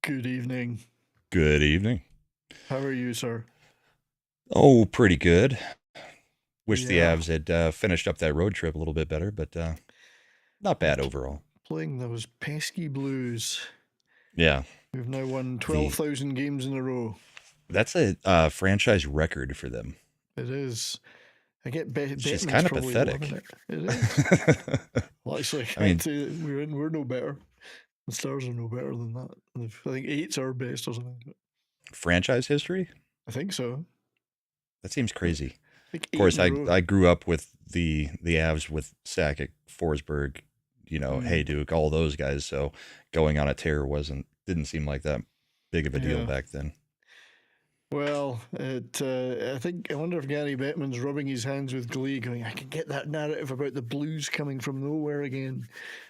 Good evening. Good evening. How are you, sir? Oh, pretty good. Wish the Yeah. Avs had finished up that road trip a little bit better, but not bad overall. Playing those pesky Blues. Yeah, We've now won the 12,000 games in a row. that's a franchise record for them, It is. I get which is Bettman's kind of probably loving pathetic. it. It is. Well, actually, I mean, we're no better. The Stars are no better than that. I think 8's our best or something. franchise history? I think so. That seems crazy. I think Of 8 course, in a I row. I grew up with the Avs with Sakic, Forsberg, Hey Duke, all those guys. So going on a tear didn't seem like that big of a deal Yeah. back then. Well, I wonder if Gary Bettman's rubbing his hands with glee, going, I can get that narrative about the Blues coming from nowhere again.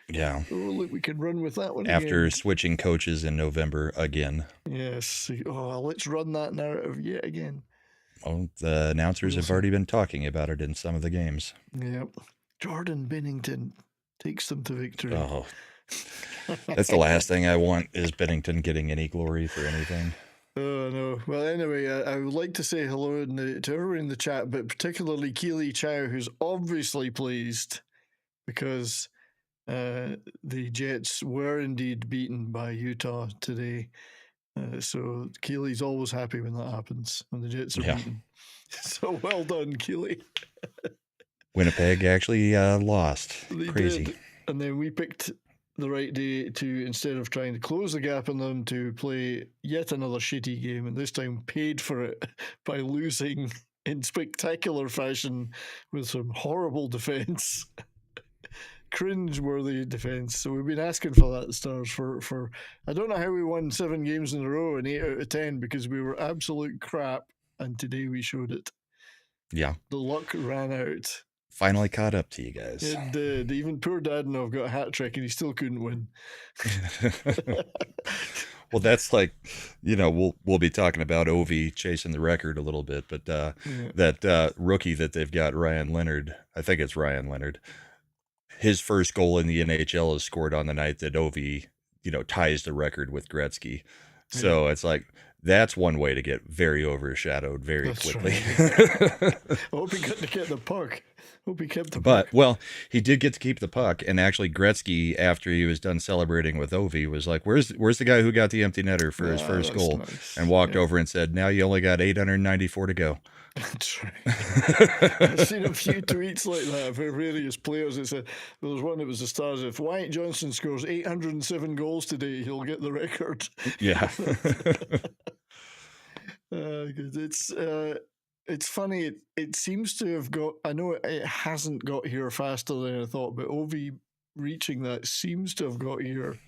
Yeah. Oh, look, we can run with that one After again. switching coaches in November again. Yes. Oh, let's run that narrative yet again. Well, the announcers We'll have see. already been talking about it in some of the games. Yep. Jordan Bennington takes them to victory. Oh, that's the last thing I want is Bennington getting any glory for anything. Oh, no. Well, anyway, I would like to say hello to everyone in the chat, but particularly Keely Chow, who's obviously pleased because the Jets were indeed beaten by Utah today. So Keely's always happy when that happens, when the Jets are beaten. So well done, Keely. Winnipeg actually lost. They Crazy. did. And then we picked the right day to, instead of trying to close the gap on them, to play yet another shitty game, and this time paid for it by losing in spectacular fashion with some horrible defense. Cringe-worthy defense. So we've been asking for that, Stars, for I don't know how we won 7 games in a row and 8 out of 10 because we were absolute crap, and today we showed it. Yeah. The luck ran out. Finally caught up to you guys. It did. Even poor Dadonov got a hat trick and he still couldn't win. Well, that's like, we'll be talking about Ovi chasing the record a little bit, but that rookie that they've got, Ryan Leonard, I think it's Ryan Leonard, his first goal in the NHL is scored on the night that Ovi, ties the record with Gretzky. So it's like, that's one way to get very overshadowed very quickly. Right. I hope he got to get the puck. Hope he kept the puck. But, well, he did get to keep the puck, and actually Gretzky, after he was done celebrating with Ovi, was like, where's the guy who got the empty netter for his first goal? Nice. And walked over and said, now you only got 894 to go. That's right. I've seen a few tweets like that for various players. It said there was one that was the Stars. If Wyatt Johnson scores 807 goals today, he'll get the record. Yeah. It's funny. It seems to have got. I know it hasn't got here faster than I thought, but Ovi reaching that seems to have got here.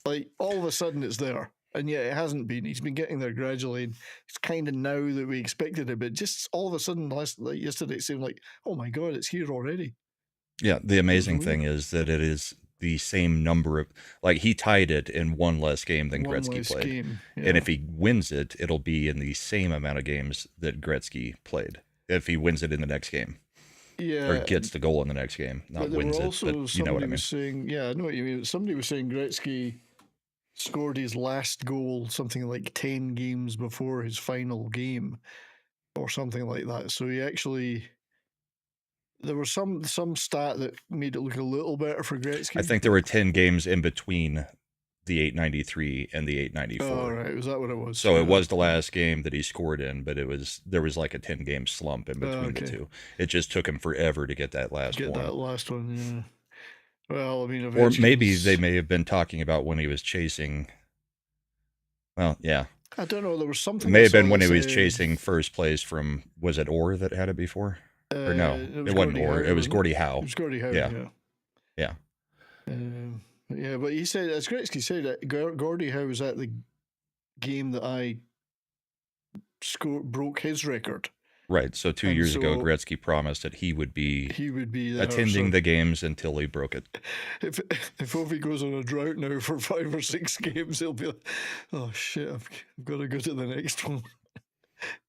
Like all of a sudden, it's there. And yet it hasn't been. He's been getting there gradually. And it's kind of now that we expected it, but just all of a sudden, yesterday, it seemed like, oh my God, it's here already. Yeah, the amazing thing is that it is the same number of, like, he tied it in one less game than Gretzky played. Yeah. And if he wins it, it'll be in the same amount of games that Gretzky played. If he wins it in the next game. Yeah. Or gets the goal in the next game. Not wins it, but you know what I mean. I know what you mean. Somebody was saying Gretzky scored his last goal something like 10 games before his final game or something like that. So he actually, there was some stat that made it look a little better for Gretzky. I think there were 10 games in between the 893 and the 894. Oh, right. Was that what it was? So it was the last game that he scored in, but there was like a 10-game slump in between the two. It just took him forever to get that last one. That last one, yeah. Well, I mean, or maybe they may have been talking about when he was chasing. Well, yeah. I don't know. There was something. It may have been when he was chasing first place from, was it Orr that had it before? Or no, it wasn't Orr. It was Gordie Howe. It was Gordie Howe, yeah. Yeah. Yeah, but he said, as Gretzky said, that Gordie Howe was at the game that I broke his record. Right. So 2 years ago, Gretzky promised that he would be there, attending the games until he broke it. If Ovi goes on a drought now for 5 or 6 games, he'll be like, oh shit, I've got to go to the next one.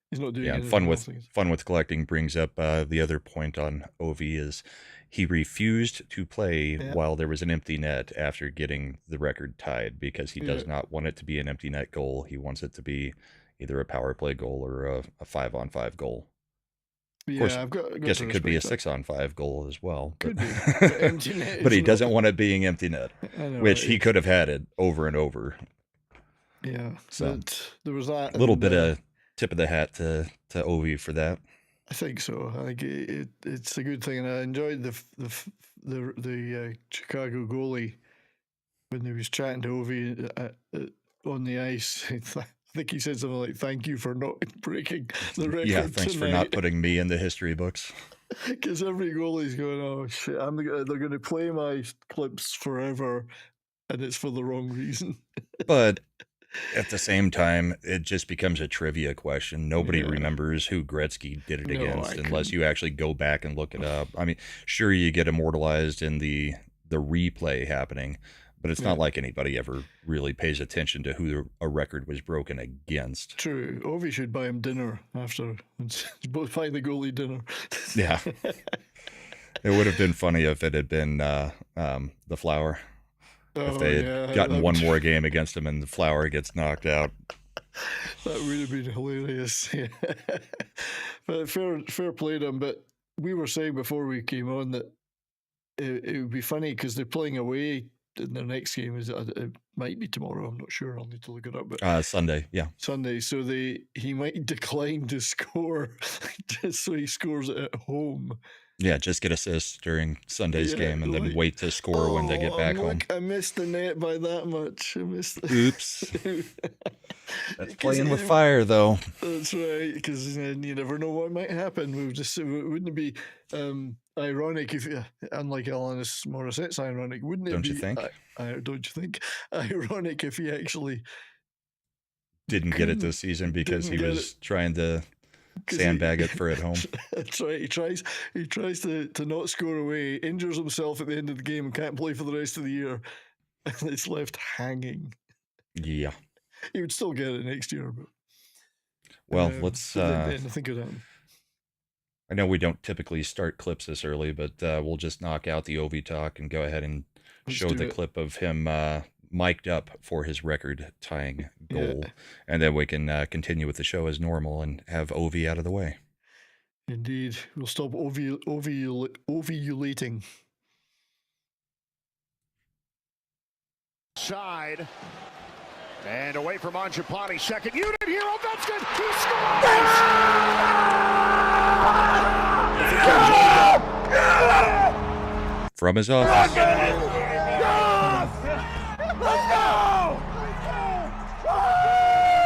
He's not doing anything. Fun with collecting brings up the other point on Ovi is he refused to play while there was an empty net after getting the record tied because he does not want it to be an empty net goal. He wants it to be either a power play goal or a 5-on-5 goal. Of course, I guess it could be a 6-on-5 goal as well. But, but he doesn't want it being empty net, which he could have had it over and over. Yeah, so there was that. A little bit of tip of the hat to Ovi for that. I think so. I think it's a good thing, and I enjoyed the Chicago goalie when he was chatting to Ovi on the ice. I think he said something like, "Thank you for not breaking the record." Yeah, thanks for not putting me in the history books. Because every goalie's going, "Oh shit, they're going to play my clips forever," and it's for the wrong reason. But at the same time, it just becomes a trivia question. Nobody remembers who Gretzky did it against unless you actually go back and look it up. I mean, sure, you get immortalized in the replay happening, but it's not like anybody ever really pays attention to who a record was broken against. True. Ovi should buy him dinner after. Both buy the goalie dinner. Yeah. It would have been funny if it had been the Flower. If they had gotten one more game against him and the Flower gets knocked out. That would have been hilarious. Yeah. But fair play to him. But we were saying before we came on that it would be funny because they're playing away in their next game. It might be tomorrow. I'm not sure. I'll need to look it up. But Sunday, yeah. Sunday. So he might decline to score just so he scores it at home. Yeah, just get assists during Sunday's game and then wait to score when they get back home. I missed the net by that much. Oops. That's playing with fire, though. That's right, because you never know what might happen. Wouldn't it be ironic if, unlike Alanis Morissette's ironic, wouldn't it be? Don't you think? Don't you think? Ironic if he actually didn't get it this season because he was trying to sandbag it for at home. That's right. He tries to not score away, injures himself at the end of the game, and can't play for the rest of the year, and it's left hanging. Yeah, he would still get it next year, but let's. Think of that. I know we don't typically start clips this early, but we'll just knock out the Ovi talk and go ahead and show the clip of him mic'd up for his record tying goal, and then we can continue with the show as normal and have Ovi out of the way. Indeed, we'll stop ovulating. Side and away from Mangiapane. Second unit here. Ovechkin. He scores! From his office.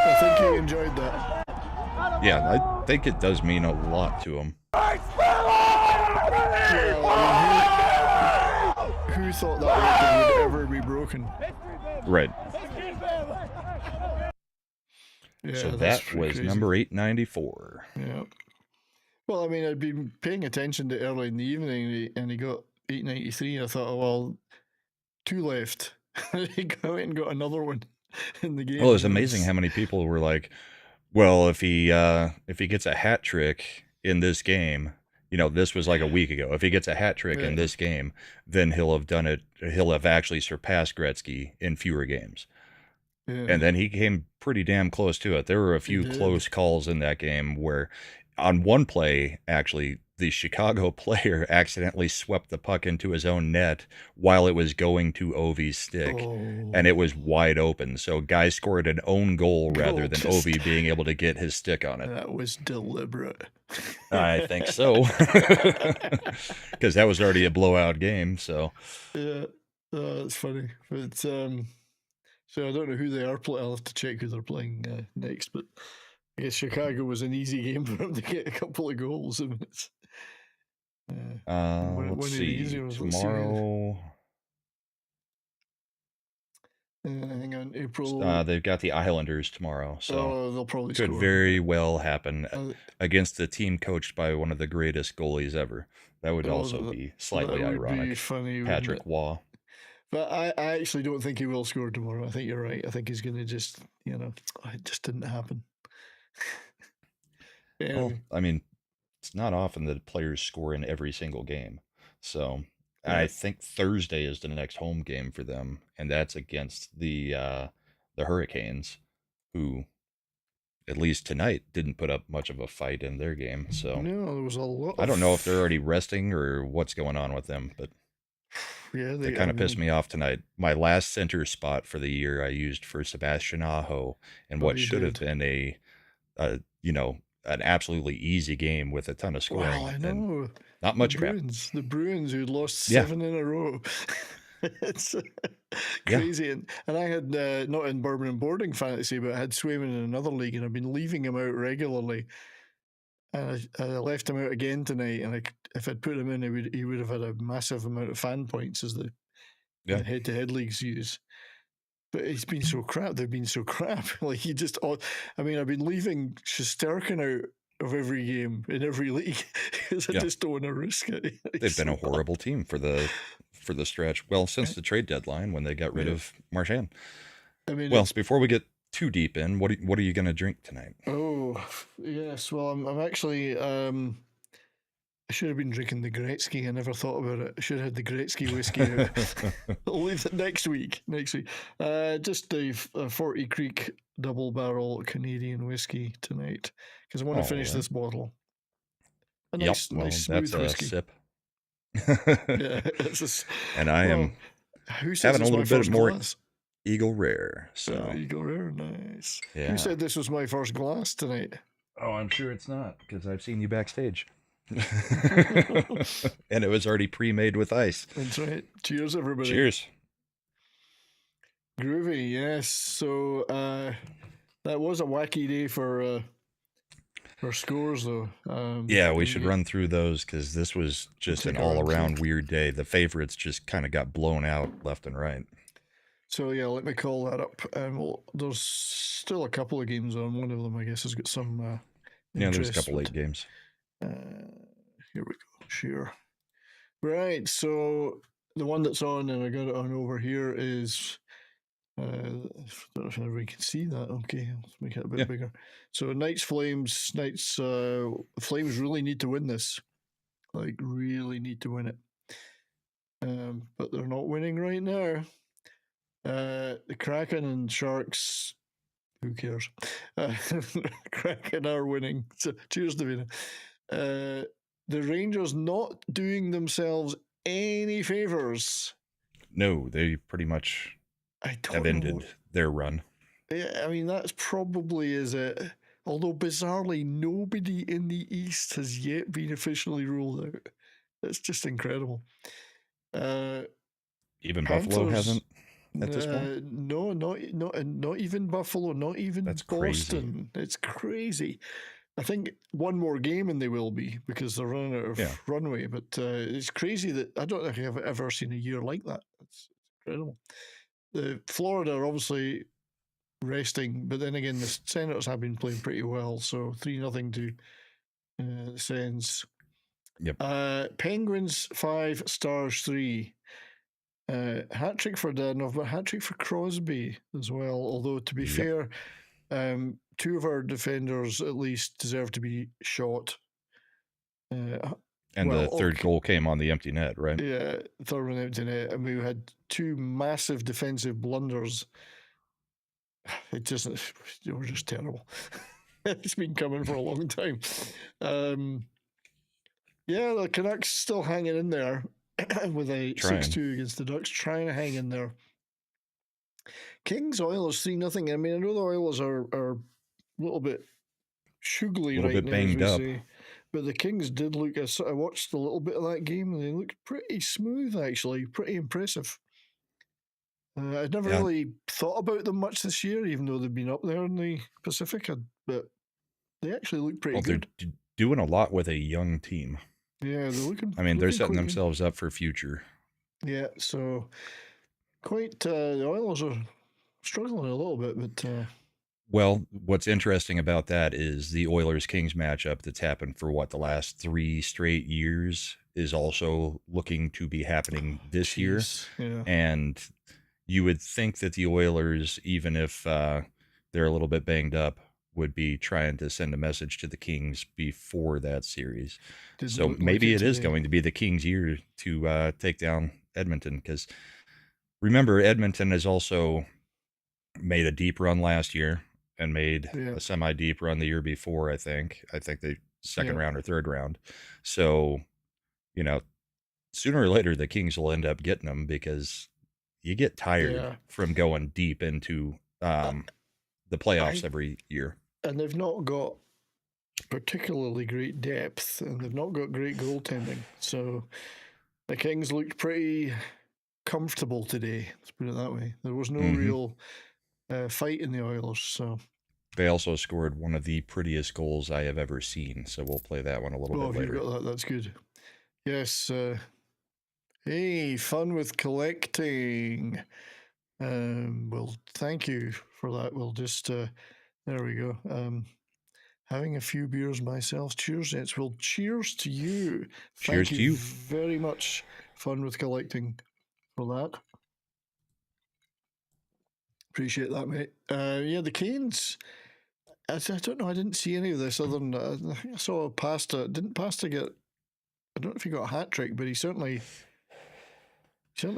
I think he enjoyed that. Yeah, I think it does mean a lot to him. Who thought that record would ever be broken? Right. Yeah, so that was crazy. Number 894. Yeah. Well, I mean, I'd been paying attention to early in the evening, and he got 893. I thought, oh, well, 2 left. He went and got another one in the game. Well, it's amazing how many people were like, well, if he gets a hat trick in this game, this was like a week ago. If he gets a hat trick in this game, then he'll have done it. He'll have actually surpassed Gretzky in fewer games. Yeah. And then he came pretty damn close to it. There were a few close calls in that game where on one play, actually, the Chicago player accidentally swept the puck into his own net while it was going to Ovi's stick, and it was wide open. So guy scored an own goal rather than Ovi being able to get his stick on it. That was deliberate. I think so, because that was already a blowout game. So yeah, that's funny. But so I don't know who they are playing. I'll have to check who they're playing next. But I guess Chicago was an easy game for him to get a couple of goals. I mean, it's, let's see. Tomorrow, hang on, April. They've got the Islanders tomorrow, so they'll probably could score. very well happen against the team coached by one of the greatest goalies ever. That would also be slightly ironic. Be funny, Patrick Waugh. But I actually don't think he will score tomorrow. I think you're right. I think he's going to just, it just didn't happen. Well, I mean, it's not often that players score in every single game. So I think Thursday is the next home game for them, and that's against the Hurricanes, who, at least tonight, didn't put up much of a fight in their game. So no, there was a lot. I don't know if they're already resting or what's going on with them, but yeah, they kind of pissed me off tonight. My last center spot for the year I used for Sebastian Aho, and what should have been an absolutely easy game with a ton of scoring. Well, I know. Not much about the Bruins who lost 7 in a row. It's crazy. And I had not in Bourbon and Boarding fantasy, but I had Swayman in another league, and I've been leaving him out regularly. And I left him out again tonight, and if I'd put him in, he would have had a massive amount of fan points as the head-to-head leagues use. But he's been so crap. They've been so crap. Like I've been leaving Shesterkin out of every game in every league because I just don't want to risk it. They've been a horrible team for the stretch. Well, since the trade deadline when they got rid of Marchand. I mean, before we get too deep in, what are you going to drink tonight? Oh yes, well I'm actually I should have been drinking the Gretzky. I never thought about it. I should have had the Gretzky whiskey out. I'll leave it next week. Just a 40 Creek double barrel Canadian whiskey tonight because I want to finish this bottle. A nice smooth whiskey. Sip. And I am having a little bit more Eagle Rare. So Eagle Rare, nice. Yeah. Who said this was my first glass tonight? Oh, I'm sure it's not because I've seen you backstage. And it was already pre-made with ice. That's right. Cheers, everybody. Cheers. Groovy, yes. So that was a wacky day for scores, though. We should run through those because this was just an all-around weird day. The favorites just kind of got blown out left and right. So let me call that up. There's still a couple of games on. One of them, I guess, has got some. There's a couple late games. Here we go. Sure. Right. So the one that's on, and I got it on over here, is. I don't know if everybody can see that. Okay, let's make it a bit bigger. So Knights Flames. Flames really need to win this. Like really need to win it. But they're not winning right now. The Kraken and Sharks. Who cares? Kraken are winning. So cheers, Davina. The Rangers not doing themselves any favors. No, they pretty much have ended their run. Yeah, I mean, that's probably is it. Although bizarrely, nobody in the East has yet been officially ruled out. That's just incredible. Even Buffalo hasn't at this point? No, not even Buffalo, not even Boston. Crazy. It's crazy. I think one more game and they will be because they're running out of runway. But it's crazy that I don't think I've ever seen a year like that. It's incredible. The Florida are obviously resting, but then again, the Senators have been playing pretty well. So 3-0 to the Sens. Yep. Penguins 5, Stars 3. Hat trick for Danov, but hat trick for Crosby as well. Although to be fair, 2 of our defenders at least deserve to be shot. And the third goal came on the empty net, right? Yeah, third one empty net, and we had 2 massive defensive blunders. We're just terrible. It's been coming for a long time. Yeah, the Canucks still hanging in there with a Trying. 6-2 against the Ducks, trying to hang in there. Kings Oilers 3-0. I mean, I know the Oilers are a little bit shugly right bit now, banged as up. we say. But the Kings did look. I watched a little bit of that game, and they looked pretty smooth, actually, pretty impressive. I'd never really thought about them much this year, even though they've been up there in the Pacific. But they actually look pretty good. They're doing a lot with a young team. Yeah, they're looking. I mean, they're setting quite themselves up for future. Yeah, so quite. The Oilers are struggling a little bit, but. Well, what's interesting about that is the Oilers-Kings matchup that's happened for the last 3 straight years is also looking to be happening this year. Yeah. And you would think that the Oilers, even if they're a little bit banged up, would be trying to send a message to the Kings before that series. So maybe it is going to be the Kings' year to take down Edmonton, because remember, Edmonton has also made a deep run last year and made a semi-deep run the year before, I think. I think the second round or third round. So, sooner or later, the Kings will end up getting them, because you get tired from going deep into the playoffs every year. And they've not got particularly great depth, and they've not got great goaltending. So the Kings looked pretty comfortable today, let's put it that way. There was no real fight in the Oilers. So they also scored one of the prettiest goals I have ever seen. So we'll play that one a little bit later. You've got that. That's good. Yes. Hey, fun with collecting. Well, thank you for that. We'll just there we go. Having a few beers myself. Cheers, gents. Well, cheers to you. Cheers to you. Very much. Fun with collecting for that. Appreciate that, mate. Yeah, the Canes. I don't know. I didn't see any of this other than I think I saw Pasta. Didn't Pasta get? I don't know if he got a hat trick, but he certainly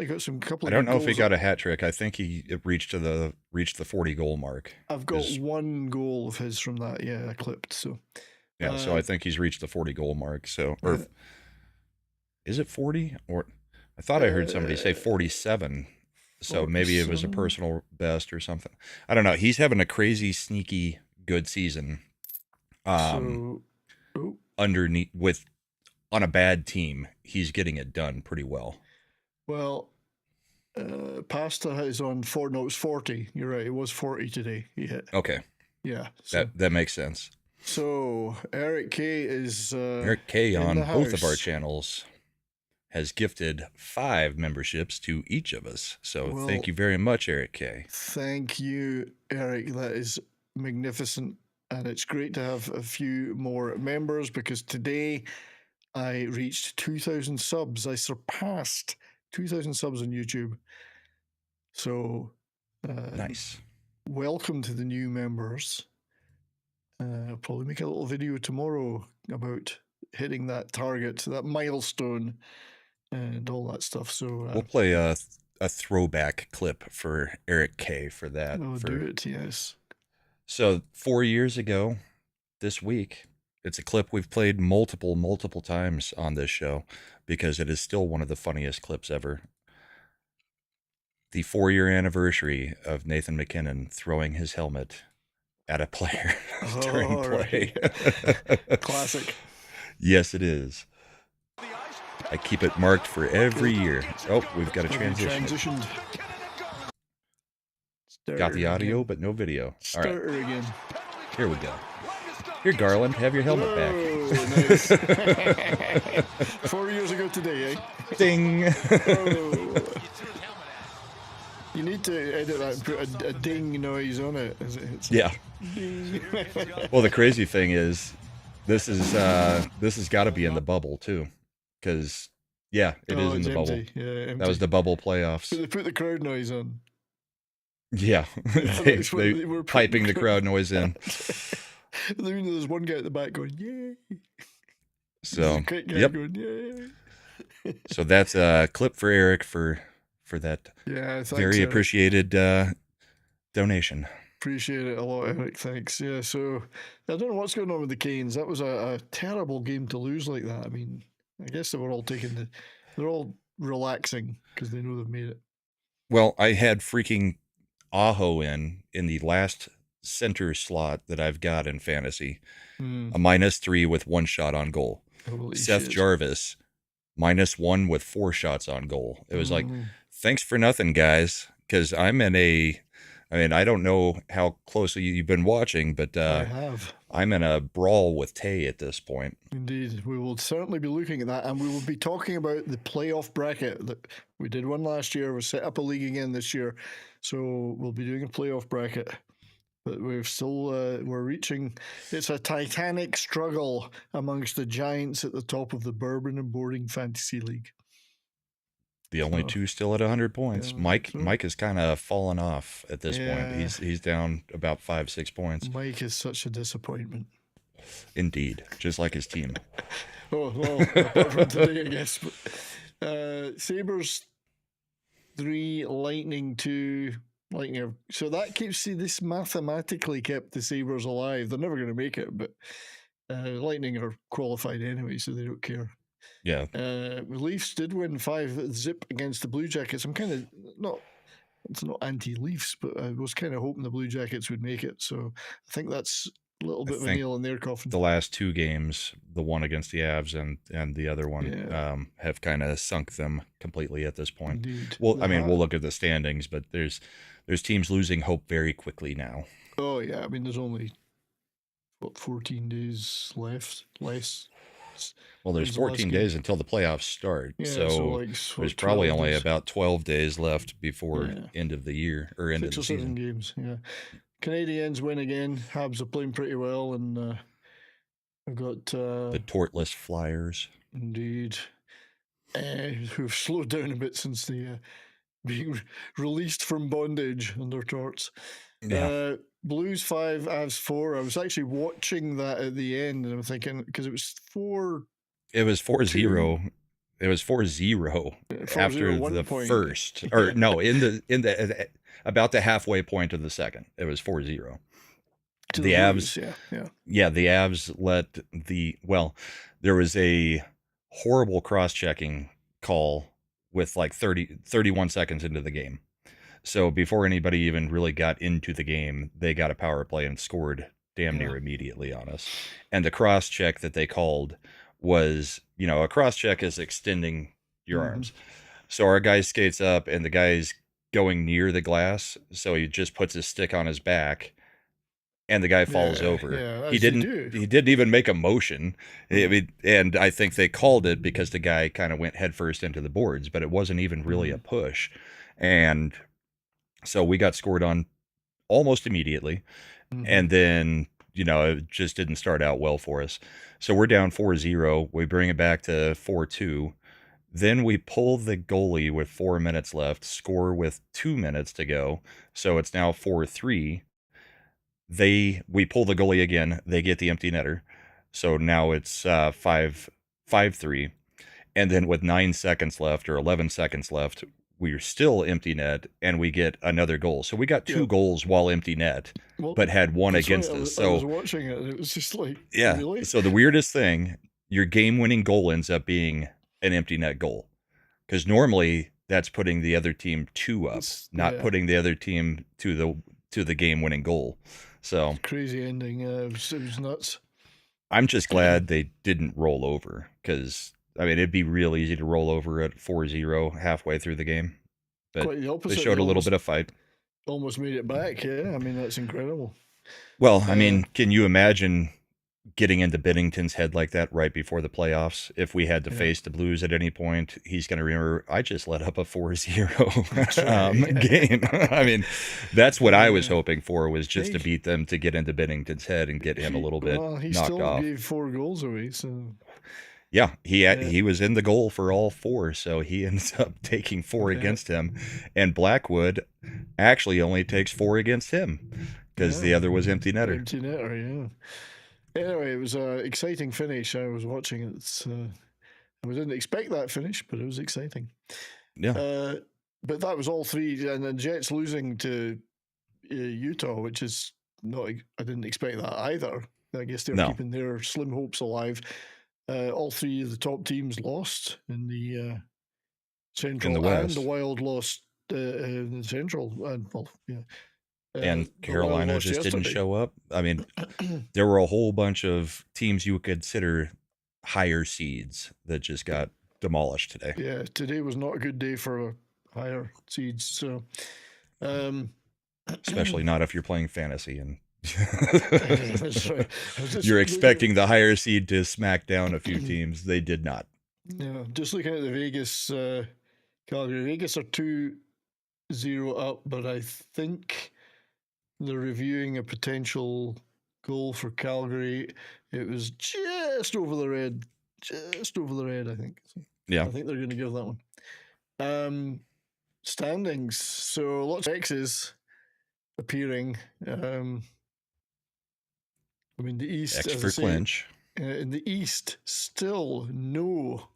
got some couple. I don't know if he got a hat trick. I think he reached the 40 goal mark. I've got one goal of his from that. Yeah, clipped. So yeah, so I think he's reached the 40 goal mark. So, or is it 40? Or I thought I heard somebody say 47. So maybe it was a personal best or something. I don't know. He's having a crazy, sneaky, good season. Underneath on a bad team, he's getting it done pretty well. Well, Pasta is on 4. No, it was 40. You're right. It was 40 today. He hit. Okay. Yeah. So, that makes sense. So Eric K is Eric K on both of our channels has gifted 5 memberships to each of us. So thank you very much, Eric K. Thank you, Eric. That is magnificent. And it's great to have a few more members, because today I reached 2,000 subs. I surpassed 2,000 subs on YouTube. So nice. Welcome to the new members. I'll probably make a little video tomorrow about hitting that target, that milestone, and all that stuff. So we'll play a throwback clip for Eric K for that. Do it, yes. So 4 years ago, this week, it's a clip we've played multiple times on this show, because it is still one of the funniest clips ever. The 4-year anniversary of Nathan MacKinnon throwing his helmet at a player during play. Right. Classic. Yes, it is. I keep it marked for every year. Oh, we've got a transition. Got the audio, but no video. All right. Again. Here we go. Here, Garland, have your helmet back. Nice. 4 years ago today, eh? Ding. You need to edit that and put a ding noise on it. Yeah. Ding. Well, the crazy thing is, this has got to be in the bubble too, because it is in the bubble. Yeah, that was the bubble playoffs. But they put the crowd noise on. Yeah, they were piping the crowd noise in. There's one guy at the back going, "Yay!" So going, "Yay!" So that's a clip for Eric for that. Yeah, thanks, very Eric. Appreciated donation. Appreciate it a lot, Eric. Thanks. Yeah, so I don't know what's going on with the Canes. That was a terrible game to lose like that. I mean, I guess they were all they're all relaxing because they know they've made it. Well, I had freaking Aho in the last center slot that I've got in fantasy, a -3 with 1 shot on goal. Holy Seth shit. Jarvis, -1 with 4 shots on goal. It was like, thanks for nothing, guys, because I'm in a, I mean, I don't know how closely you've been watching, but I have. I'm in a brawl with Tay at this point. Indeed. We will certainly be looking at that, and we will be talking about the playoff bracket. We did one last year. We set up a league again this year. So we'll be doing a playoff bracket. But we're still, we're reaching, it's a titanic struggle amongst the giants at the top of the Bourbon and Boarding Fantasy League. The only two still at 100 points. Yeah, Mike has kind of fallen off at this point. He's down about 5-6 points. Mike is such a disappointment. Indeed, just like his team. Oh, well, apart from today, I guess. But, Sabres 3, Lightning 2, Lightning. So that keeps, this mathematically kept the Sabres alive. They're never going to make it, but Lightning are qualified anyway, so they don't care. Yeah. Leafs did win 5-0 against the Blue Jackets. I'm kind of it's not anti-Leafs, but I was kind of hoping the Blue Jackets would make it. So I think that's a little bit of a nail in their coffin. The last 2 games, the one against the Avs and the other one, have kind of sunk them completely at this point. Indeed. Well, I mean, we'll look at the standings, but there's teams losing hope very quickly now. Oh yeah, I mean, there's only 14 days left, less. Well, there's 14 days until the playoffs start, so there's probably only about 12 days left before end of the year or end of the season. 6 or 7 games. Yeah, Canadiens win again. Habs are playing pretty well, and we've got the tortless Flyers. Indeed, who've slowed down a bit since the being released from bondage under torts. Yeah. Blues 5, Avs 4. I was actually watching that at the end, and I'm thinking, because it was 4. It was 4-0. It was 4-0 after the first, or no, in the about the halfway point of the second. It was 4-0. The Avs, the Avs let there was a horrible cross-checking call with like 31 seconds into the game. So before anybody even really got into the game, they got a power play and scored damn near immediately on us. And the cross check that they called was, a cross check is extending your arms. So our guy skates up and the guy's going near the glass. So he just puts his stick on his back and the guy falls over. Yeah, he didn't even make a motion. And I think they called it because the guy kind of went headfirst into the boards, but it wasn't even really a push. And so we got scored on almost immediately. And then, it just didn't start out well for us. So we're down 4-0. We bring it back to 4-2. Then we pull the goalie with 4 minutes left, score with 2 minutes to go. So it's now 4-3. We pull the goalie again. They get the empty netter. So now it's 5-3. And then with 9 seconds left or 11 seconds left, we're still empty net, and we get another goal. So we got 2 goals while empty net, but had 1 against us. So I was watching it, and it was just like, really? So the weirdest thing, your game-winning goal ends up being an empty net goal, because normally that's putting the other team 2 up, not putting the other team to the game-winning goal. So crazy ending. It was nuts. I'm just glad they didn't roll over, because it'd be real easy to roll over at 4-0 halfway through the game. But quite the opposite. They showed a little bit of fight. Almost made it back, yeah. That's incredible. Well, can you imagine getting into Binnington's head like that right before the playoffs? If we had to face the Blues at any point, he's going to remember, I just let up a 4-0 game. That's what I was hoping for, was just to beat them, to get into Binnington's head and get him a little bit knocked off. He still gave 4 goals away, so... Yeah, he was in the goal for all 4, so he ends up taking 4 against him. And Blackwood actually only takes 4 against him, because the other was empty netter. Empty netter, yeah. Anyway, it was an exciting finish. I was watching it. I didn't expect that finish, but it was exciting. Yeah. But that was all 3, and the Jets losing to Utah, which is not. I didn't expect that either. I guess they're keeping their slim hopes alive. all three of the top teams lost in the Central, In the and West. the Wild lost in the Central, and well, yeah. And the Wild Carolina lost just didn't yesterday. show up. I mean, there were a whole bunch of teams you would consider higher seeds that just got demolished today. Yeah, today was not a good day for higher seeds. So, especially not if you're playing fantasy and that's right. you're expecting the higher seed to smack down a few teams. They did not. Yeah, just looking at the Vegas, Calgary. Vegas are 2-0 up, but I think they're reviewing a potential goal for Calgary. It was just over the red. Just over the red, I think. So Yeah. I think they're going to give that one. Standings. So lots of X's appearing. I mean, the East. X as for I say, clinch. in the East, still no.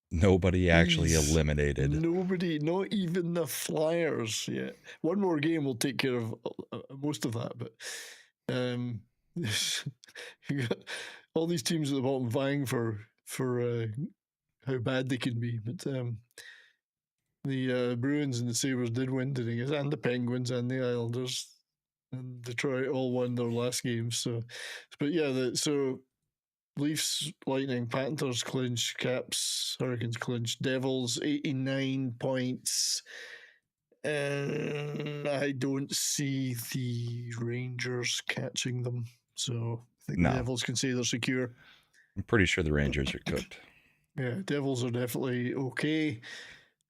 Nobody actually eliminated. Nobody, not even the Flyers yet. One more game will take care of most of that, but you got all these teams at the bottom vying for how bad they can be. But the Bruins and the Sabres did win today, and the Penguins and the Islanders and Detroit all won their last games. So, but yeah, so Leafs, Lightning, Panthers clinch, Caps, Hurricanes clinch, Devils 89 points. And I don't see the Rangers catching them. So I think the Devils can say they're secure. I'm pretty sure the Rangers are cooked. Yeah, Devils are definitely okay.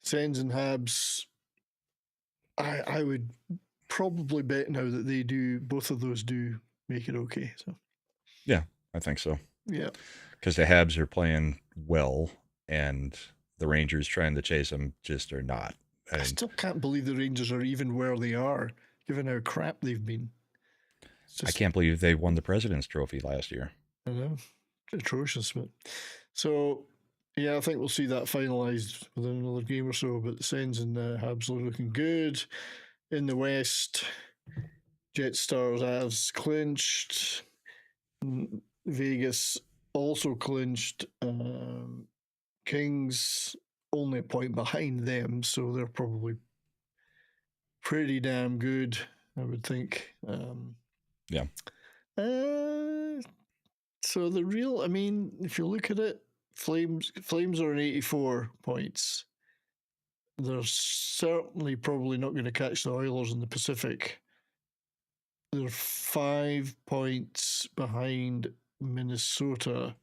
Sens and Habs, I would probably bet now that they do, both of those do make it okay. So yeah, I think so. Yeah. Because the Habs are playing well, and the Rangers trying to chase them just are not. I still can't believe the Rangers are even where they are, given how crap they've been. I can't believe they won the President's Trophy last year. I know. Atrocious. But so, yeah, I think we'll see that finalised within another game or so. But the Sens and Habs are looking good. In the West, Jets, Stars, Avs clinched. Vegas also clinched. Kings only a point behind them, so they're probably pretty damn good, I would think. Yeah. So the real, I mean, if you look at it, Flames are on 84 points. They're certainly probably not going to catch the Oilers in the Pacific. They're 5 points behind Minnesota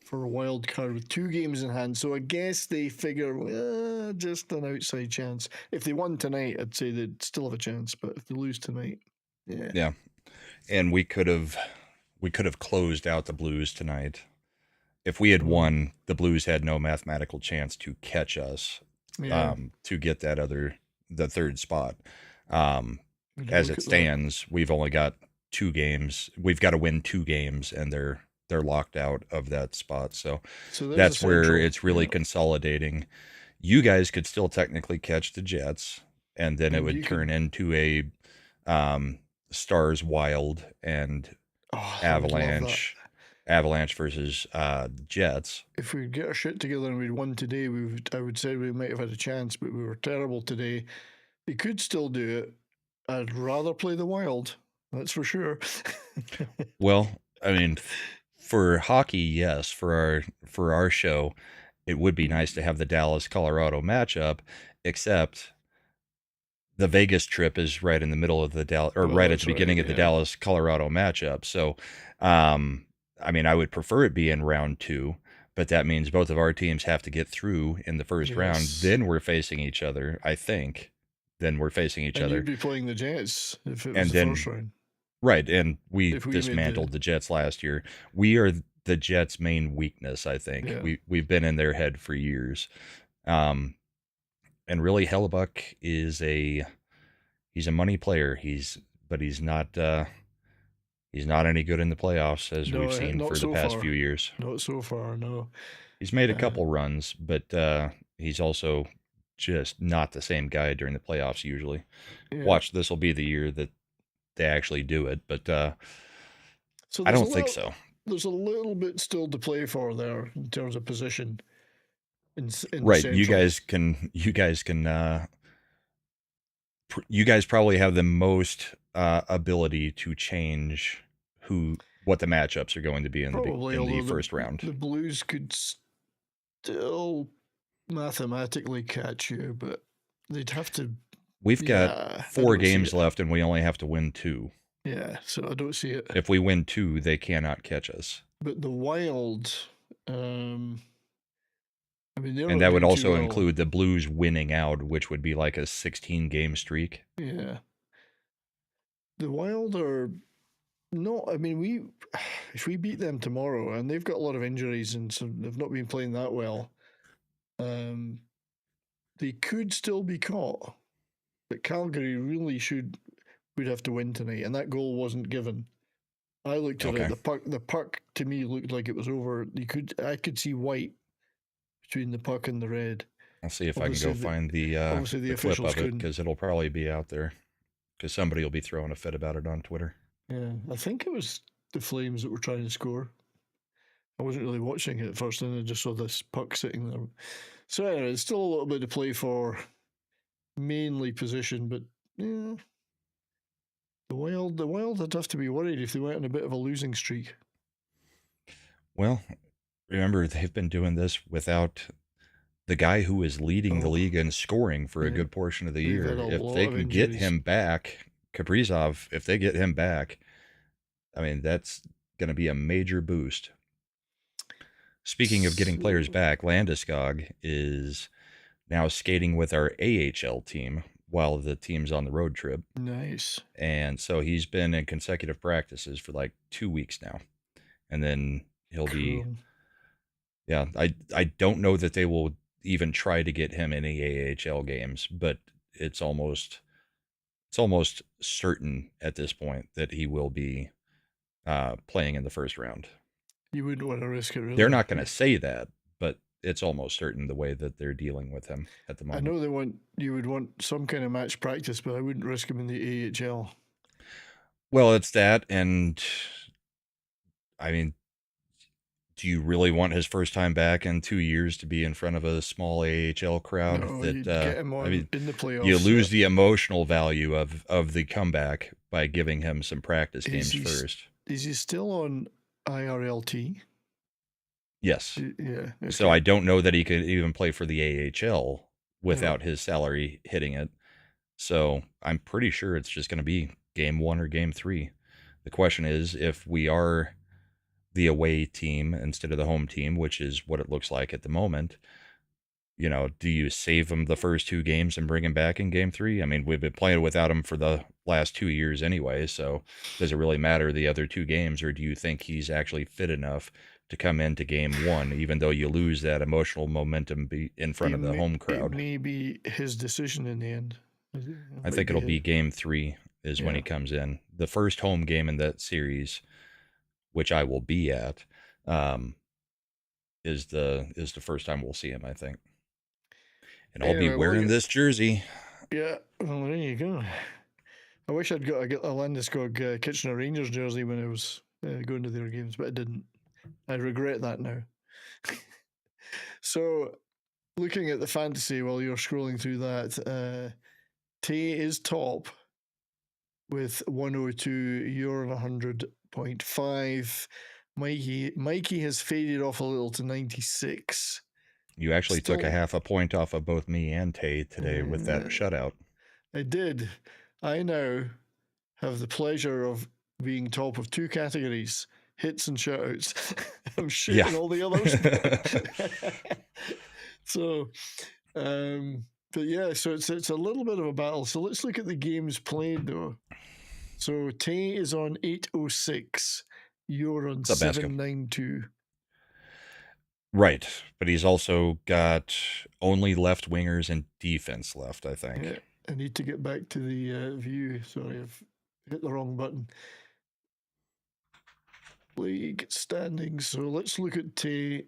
for a wild card with 2 games in hand. So I guess they figure just an outside chance. If they won tonight, I'd say they'd still have a chance. But if they lose tonight, yeah. And we could have closed out the Blues tonight. If we had won, the Blues had no mathematical chance to catch us to get the third spot. As it stands, we've only got 2 games. We've got to win 2 games, and they're locked out of that spot. So that's where it's really consolidating. You guys could still technically catch the Jets, and then it would turn into a Stars Wild and Avalanche versus Jets. If we get our shit together and we'd won today, I would say we might have had a chance, but we were terrible today. We could still do it. I'd rather play the Wild, that's for sure. Well, I mean, for hockey, yes. For our show, it would be nice to have the Dallas-Colorado matchup, except the Vegas trip is right in the middle of the right at the beginning of the Dallas-Colorado matchup. So, I mean, I would prefer it be in round 2, but that means both of our teams have to get through in the first round. Then we're facing each other, I think. Then we're facing each other. You'd be playing the Jets if it was the first round. Right, and we dismantled the Jets last year. We are the Jets' main weakness, I think. Yeah. We've been in their head for years. And really, Hellebuck is he's a money player. He's not any good in the playoffs, as we've seen for the past few years. Not so far, no. He's made a couple runs, but he's also just not the same guy during the playoffs usually. Yeah. Watch, this will be the year that they actually do it, but I don't think so. there's a little bit still to play for there in terms of position. In right, Central. you guys probably have the most ability to change what the matchups are going to be in the first round. The Blues could still mathematically catch you, but they'd have to. We've got 4 games left, and we only have to win 2. Yeah, so I don't see it. If we win 2, they cannot catch us. But the Wild, and that would also include the Blues winning out, which would be like a 16-game streak. Yeah. The Wild are not. If we beat them tomorrow, and they've got a lot of injuries, and so they've not been playing that well, they could still be caught. But Calgary really would have to win tonight, and that goal wasn't given. I looked at it. The puck to me looked like it was over. I could see white between the puck and the red. I'll see if I can go find the clip of it, because it'll probably be out there. Because somebody will be throwing a fit about it on Twitter. Yeah, I think it was the Flames that were trying to score. I wasn't really watching it at first, and I just saw this puck sitting there. So anyway, it's still a little bit to play for, mainly position, but yeah. The Wild would have to be worried if they went on a bit of a losing streak. Well, remember, they've been doing this without the guy who is leading the league in scoring for a good portion of the year. If they can get him back, Kaprizov, if they get him back, that's going to be a major boost. Speaking of getting players back, Landeskog is now skating with our AHL team while the team's on the road trip. Nice. And so he's been in consecutive practices for like 2 weeks now. And then he'll be... Yeah, I don't know that they will even try to get him any AHL games, but it's almost certain at this point that he will be playing in the first round. You wouldn't want to risk it, really. They're not going to say that, but it's almost certain the way that they're dealing with him at the moment. I know you would want some kind of match practice, but I wouldn't risk him in the AHL. Well, it's that, and do you really want his first time back in 2 years to be in front of a small AHL crowd? No, you'd get him on in the playoffs. You lose the emotional value of the comeback by giving him some practice games first. Is he still on IRLT? Yes. Yeah. Okay. So I don't know that he could even play for the AHL without his salary hitting it. So I'm pretty sure it's just going to be game 1 or game 3. The question is, if we are the away team instead of the home team, which is what it looks like at the moment, do you save him the first 2 games and bring him back in game 3? We've been playing without him for the last 2 years anyway, so does it really matter the other 2 games, or do you think he's actually fit enough to come into game 1, even though you lose that emotional momentum in front of the home crowd? It may be his decision in the end. I think it'll be game 3 is when he comes in. The first home game in that series, which I will be at, is the first time we'll see him, I think. And I'll be wearing this jersey. Yeah, well, there you go. I wish I'd got a Landeskog Kitchener Rangers jersey when I was going to their games, but I didn't. I regret that now. So, looking at the fantasy while you're scrolling through that, Tay is top with 102. You're on 100.5. Mikey has faded off a little to 96. You actually took a half a point off of both me and Tay today with that shutout. I did. I now have the pleasure of being top of 2 categories, hits and shutouts. I'm shooting all the others. So, but yeah, so it's a little bit of a battle. So let's look at the games played, though. So Tay is on 806. You're on 792. Right, but he's also got only left wingers and defense left, I think. Yeah, I need to get back to the view. Sorry, I've hit the wrong button. League standings. So let's look at Tay.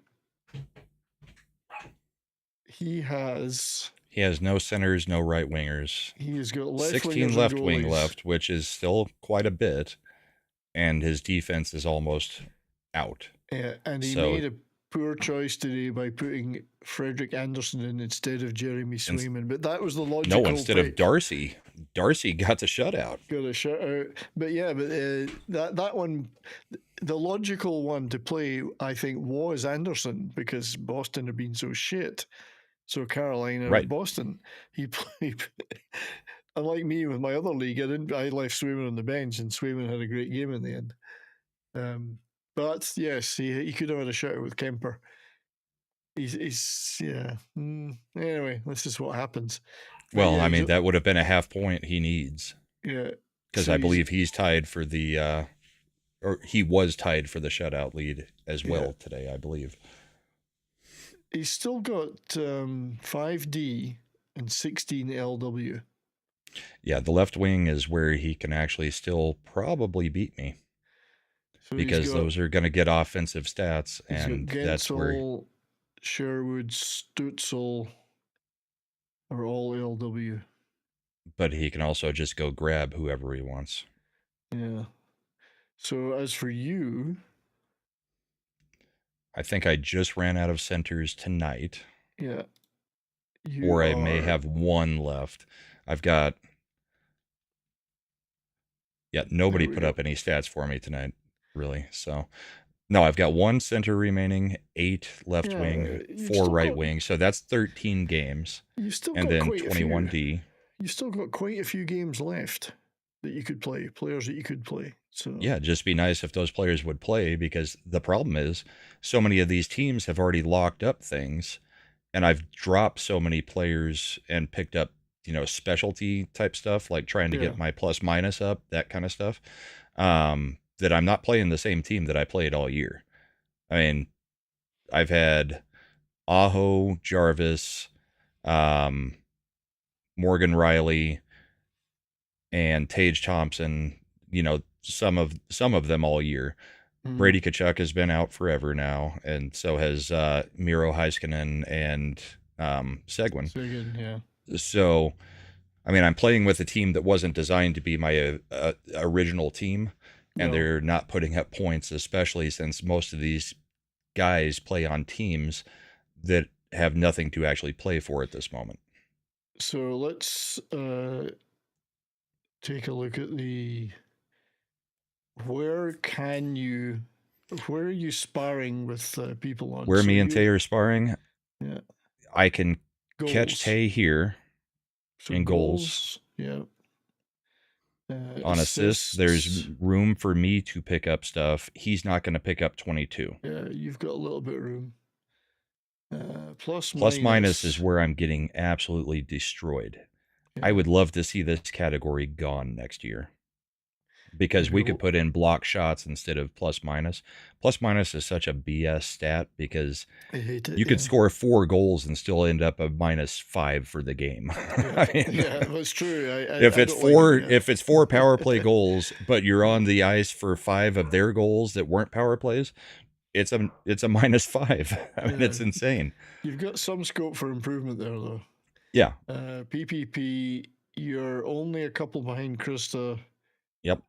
He has no centers, no right wingers. He has got 16 left wing left, which is still quite a bit, and his defense is almost out. And he So- made a poor choice today by putting Frederick Anderson in instead of Jeremy Swayman. But that was the logical. No, instead of Darcy. Darcy got the shutout. Got a shutout. But yeah, but that one, the logical one to play, I think, was Anderson because Boston had been so shit. So Carolina Right. and Boston, he played. Unlike me with my other league, I left Swayman on the bench, and Swayman had a great game in the end. But yes, he could have had a shutout with Kemper. He's yeah. Anyway, this is what happens. Well, yeah, I mean, that would have been a half point he needs. Yeah. Because So I believe he's tied for the, or he was tied for the shutout lead as well today, I believe. He's still got 5D and 16 LW. Yeah, the left wing is where he can actually still probably beat me. So because those are going to get offensive stats, and that's where Sherwood, Stutzel are all LW. But he can also just go grab whoever he wants. Yeah. So as for you, I think I just ran out of centers tonight. Yeah. Or I may have one left. I've got... Yeah, nobody put up any stats for me tonight, really. So, no, I've got one center remaining, 8 left wing, 4 right wing. So that's 13 games. You've still and got then quite 21D. You've still got quite a few games left that you could play, players that you could play. So yeah, just be nice if those players would play, because the problem is so many of these teams have already locked up things, and I've dropped so many players and picked up, specialty type stuff, like trying to get my plus minus up, that kind of stuff, that I'm not playing the same team that I played all year. I mean, I've had Aho, Jarvis, Morgan Riley, and Tage Thompson, some of them all year. Brady Tkachuk has been out forever now, and so has Miro Heiskanen and Seguin. Yeah. So, I mean, I'm playing with a team that wasn't designed to be my original team, and they're not putting up points, especially since most of these guys play on teams that have nothing to actually play for at this moment. So let's take a look at where are you sparring with people on? Where me and Tay are sparring, yeah, I can catch Tay here in goals. Yeah. On assists, there's room for me to pick up stuff. He's not going to pick up 22. Yeah, you've got a little bit of room. Plus minus is where I'm getting absolutely destroyed. Yeah. I would love to see this category gone next year, because we could put in block shots instead of plus minus. Plus minus is such a BS stat, because I hate it, you could score 4 goals and still end up a -5 for the game. Yeah, I mean, yeah, that's true. If it's 4 power play goals, but you're on the ice for 5 of their goals that weren't power plays, it's a -5. I mean, it's insane. You've got some scope for improvement there, though. Yeah. PPP, you're only a couple behind Krista. Yep.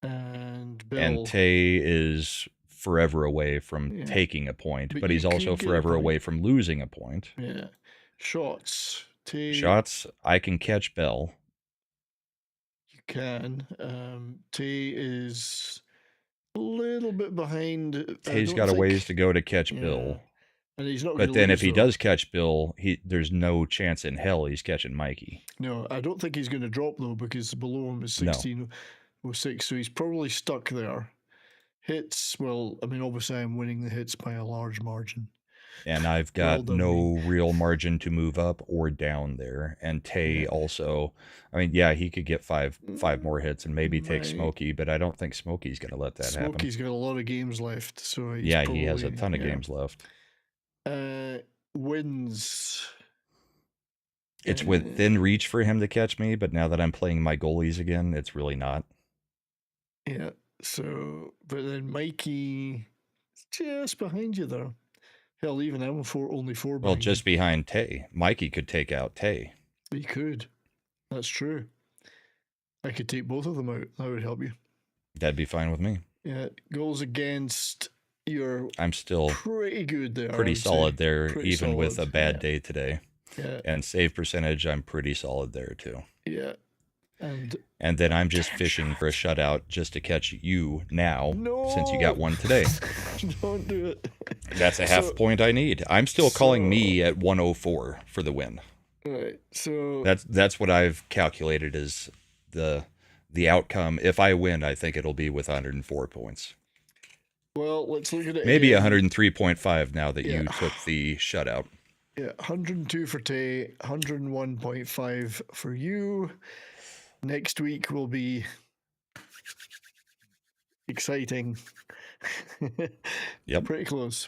And Bill. And Tay is forever away from taking a point, but he's also forever away from losing a point. Yeah. Shots. Tay. Shots, I can catch Bell. You can. Tay is a little bit behind. Tay's got a ways to go to catch Bill. And he's not. But then if he does catch Bill, there's no chance in hell he's catching Mikey. No, I don't think he's going to drop, though, because below him is 16.06, so he's probably stuck there. Hits, well, I mean, obviously I'm winning the hits by a large margin. And I've got no real margin to move up or down there. And Tay also, I mean, he could get five more hits and maybe take Smokey, but I don't think Smokey's going to let that happen. Smokey's got a lot of games left, so he has a ton of games left. Wins. It's within reach for him to catch me, but now that I'm playing my goalies again, it's really not. Yeah. So, but then Mikey just behind you there. Hell, even I'm only 4 behind. Well, just behind Tay. Mikey could take out Tay. He could. That's true. I could take both of them out. That would help you. That'd be fine with me. Yeah. Goals against, I'm still pretty good there. Pretty solid there, pretty even with a solid, bad day today. Yeah. And save percentage, I'm pretty solid there too. Yeah. And then I'm just fishing for a shutout just to catch you now, since you got one today. Don't do it. That's a half point I need. I'm still calling me at 104 for the win. Right. So that's what I've calculated as the outcome. If I win, I think it'll be with 104 points. Well, let's look at it. Maybe 103.5 now that you took the shutout. Yeah, 102 for Tay, 101.5 for you. Next week will be exciting. Yep. Pretty close.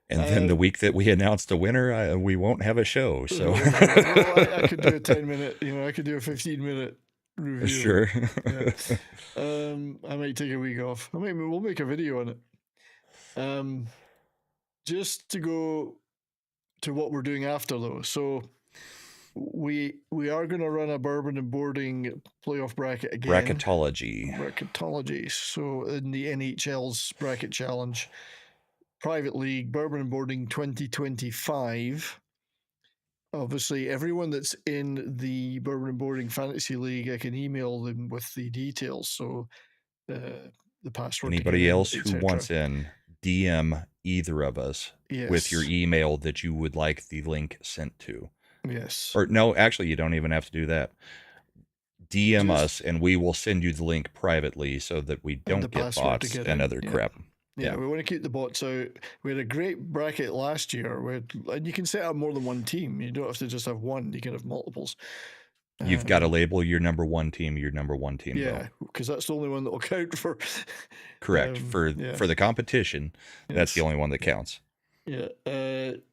And then the week that we announced a winner, we won't have a show. So I could do a 10-minute, I could do a 15-minute review. Sure. Yeah. I might take a week off. We'll make a video on it. Just to go to what we're doing after, though. So we are going to run a Bourbon and Boarding playoff bracket again. Bracketology. So in the NHL's bracket challenge, private league, Bourbon and Boarding 2025. Obviously, everyone that's in the Bourbon and Boarding Fantasy League, I can email them with the details. So the password. Anybody else who wants in, DM either of us with your email that you would like the link sent to. Yes. Or no, actually, you don't even have to do that. DM us and we will send you the link privately so that we don't get bots and other crap. Yeah, we want to keep the bots out. We had a great bracket last year, and you can set up more than one team. You don't have to just have one. You can have multiples. You've got to label your number one team. Yeah, because that's the only one that will count for. Correct. For the competition, that's the only one that counts. Yeah.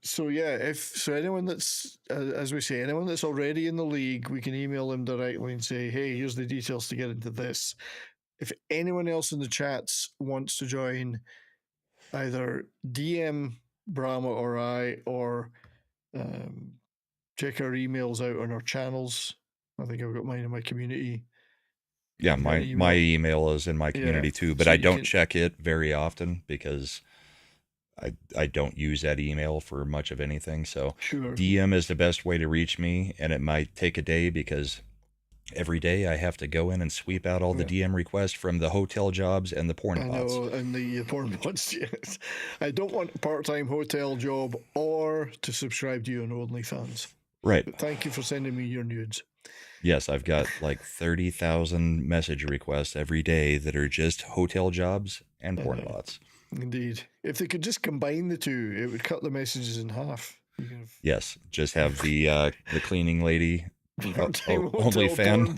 So anyone that's, as we say, anyone that's already in the league, we can email them directly and say, hey, here's the details to get into this. If anyone else in the chats wants to join, either DM Brahma or I, or check our emails out on our channels. I think I've got mine in my community. Yeah, my email is in my community too, but I don't check it very often because I don't use that email for much of anything. So DM is the best way to reach me, and it might take a day because every day I have to go in and sweep out all the DM requests from the hotel jobs and the porn bots. I know, and the porn bots, yes. I don't want a part-time hotel job or to subscribe to you on OnlyFans. Right. But thank you for sending me your nudes. Yes, I've got like 30,000 message requests every day that are just hotel jobs and porn bots. Indeed. If they could just combine the two, it would cut the messages in half. Yes, just have the cleaning lady OnlyFan.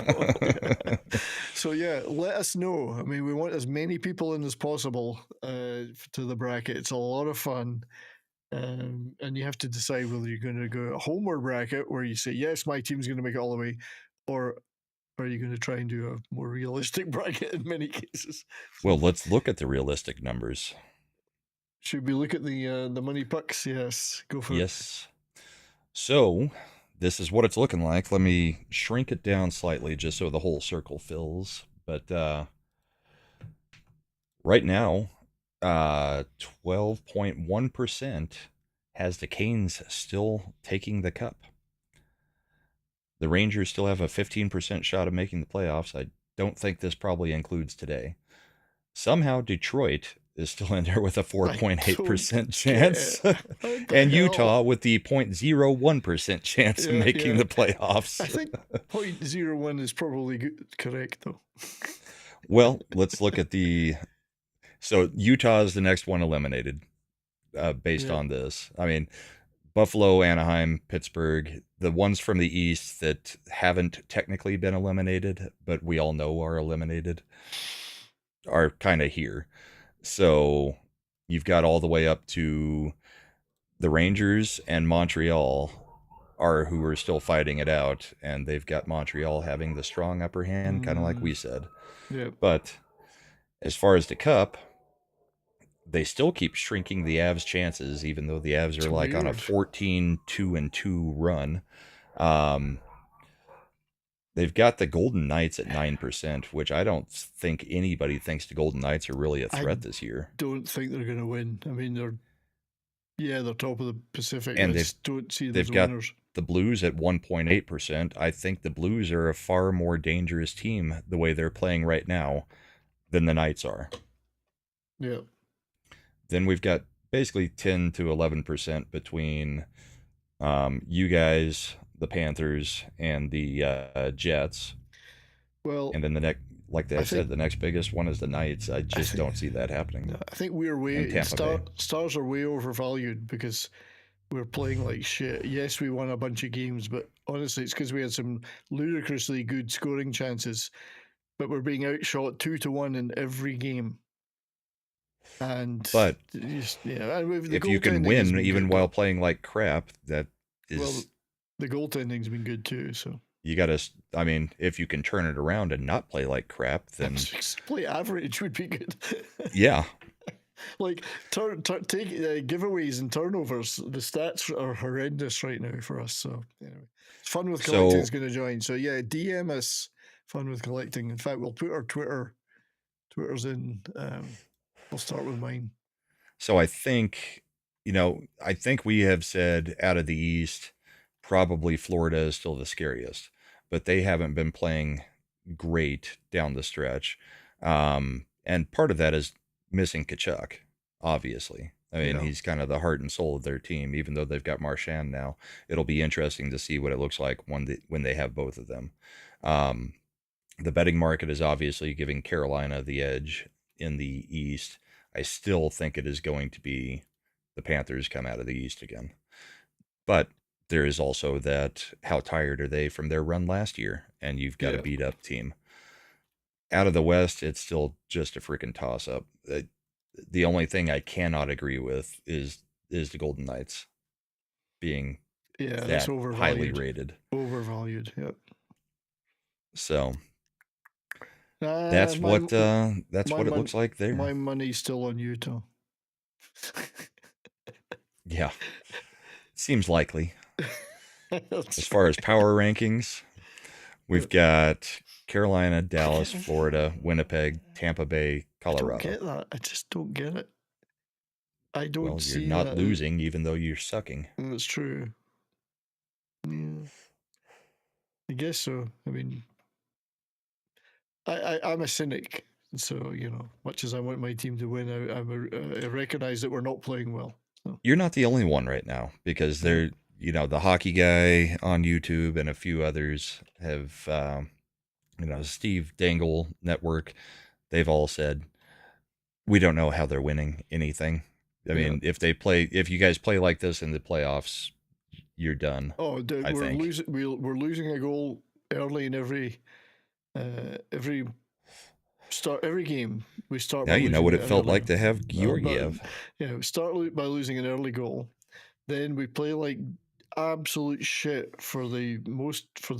So let us know. We want as many people in as possible to the bracket. It's a lot of fun. And you have to decide whether you're going to go a homer bracket where you say, yes, my team's going to make it all the way, or are you going to try and do a more realistic bracket in many cases? Well, let's look at the realistic numbers. Should we look at the money pucks? Yes, go for it. Yes. So this is what it's looking like. Let me shrink it down slightly just so the whole circle fills. But right now, 12.1% has the Canes still taking the cup. The Rangers still have a 15% shot of making the playoffs. I don't think this probably includes today. Somehow Detroit is still in there with a 4.8% chance. And Utah with the 0.01% chance of making the playoffs. I think 0.01 is probably correct, though. Well, let's look at so Utah is the next one eliminated based on this. Buffalo, Anaheim, Pittsburgh, the ones from the East that haven't technically been eliminated, but we all know are eliminated, are kind of here. So you've got all the way up to the Rangers and Montreal who are still fighting it out, and they've got Montreal having the strong upper hand, kind of like we said. Yeah. But as far as the cup, they still keep shrinking the Avs' chances, even though the Avs are on a 14-2-2 run. They've got the Golden Knights at 9%, which I don't think anybody thinks the Golden Knights are really a threat this year. Don't think they're going to win. I mean, they're top of the Pacific. And I just don't see them they've as got winners. the Blues at 1.8%. I think the Blues are a far more dangerous team the way they're playing right now than the Knights are. Yeah. Then we've got basically 10 to 11% between you guys, the Panthers, and the Jets. Well, and then the next, like I said, the next biggest one is the Knights. I just don't see that happening. I think we're way Stars are way overvalued because we're playing like shit. Yes, we won a bunch of games, but honestly, it's because we had some ludicrously good scoring chances, but we're being outshot 2-1 in every game. And but if you can win even while playing like crap, that is. Well, the goaltending's been good too, so. You gotta, I mean, if you can turn it around and not play like crap, then play average would be good. Yeah. Like take giveaways and turnovers. The stats are horrendous right now for us. So anyway, Fun with Collecting is going to join. So yeah, DM us. Fun with Collecting. In fact, we'll put our Twitters in. We'll start with mine. So I think we have said out of the East, probably Florida is still the scariest, but they haven't been playing great down the stretch. And part of that is missing Tkachuk, obviously. I mean, he's kind of the heart and soul of their team, even though they've got Marchand now. It'll be interesting to see what it looks like when they have both of them. The betting market is obviously giving Carolina the edge in the East. I still think it is going to be the Panthers come out of the East again. But there is also that, how tired are they from their run last year? And you've got a beat up team. Out of the West, it's still just a freaking toss up. The only thing I cannot agree with is the Golden Knights being that's highly rated. Overvalued, yep. So that's what it looks like there. My money's still on Utah. Yeah, seems likely. As far as power rankings, we've got Carolina, Dallas, Florida, Winnipeg, Tampa Bay, Colorado. I don't get that. I just don't get it. I don't see you're not losing, even though you're sucking. That's true. Yeah, I guess so. I mean, I'm a cynic, so much as I want my team to win, I recognize that we're not playing well. So. You're not the only one right now, because the hockey guy on YouTube and a few others have, Steve Dangle Network, they've all said, we don't know how they're winning anything. I mean, if you guys play like this in the playoffs, you're done. Oh, we're losing a goal early in every game. We start. Now you know what it felt like to have Georgiev. We start by losing an early goal. Then we play like absolute shit for the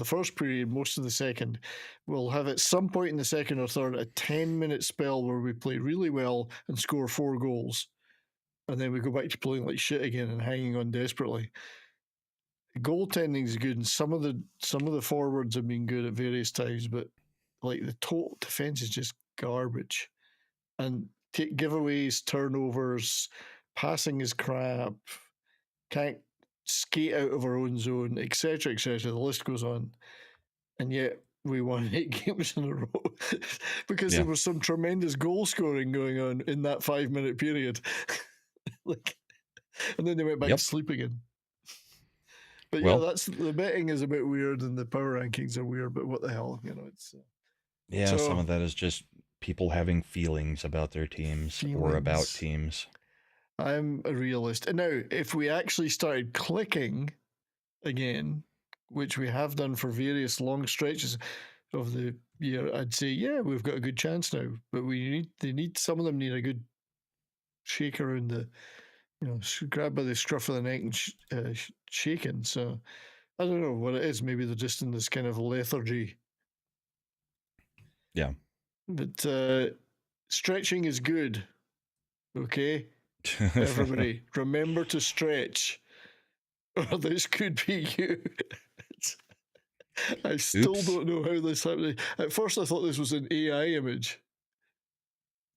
first period, most of the second. We'll have at some point in the second or third a 10-minute spell where we play really well and score 4 goals, and then we go back to playing like shit again and hanging on desperately. Goaltending is good, and some of the forwards have been good at various times, but like the total defense is just garbage, and giveaways, turnovers, passing is crap. Can't skate out of our own zone, etc., etc. The list goes on, and yet we won 8 games in a row because there was some tremendous goal scoring going on in that 5-minute period. And then they went back to sleep again. But that's the betting is a bit weird, and the power rankings are weird. But what the hell, it's. Some of that is just people having feelings about their teams or about teams. I'm a realist. And now, if we actually started clicking again, which we have done for various long stretches of the year, I'd say, we've got a good chance now. But some of them need a good shake around the, grab by the scruff of the neck and shaking. So I don't know what it is. Maybe they're just in this kind of lethargy. Yeah. But stretching is good. Okay? Everybody, remember to stretch, or this could be you. I still Oops. don't know how this happened. At first, I thought this was an AI image.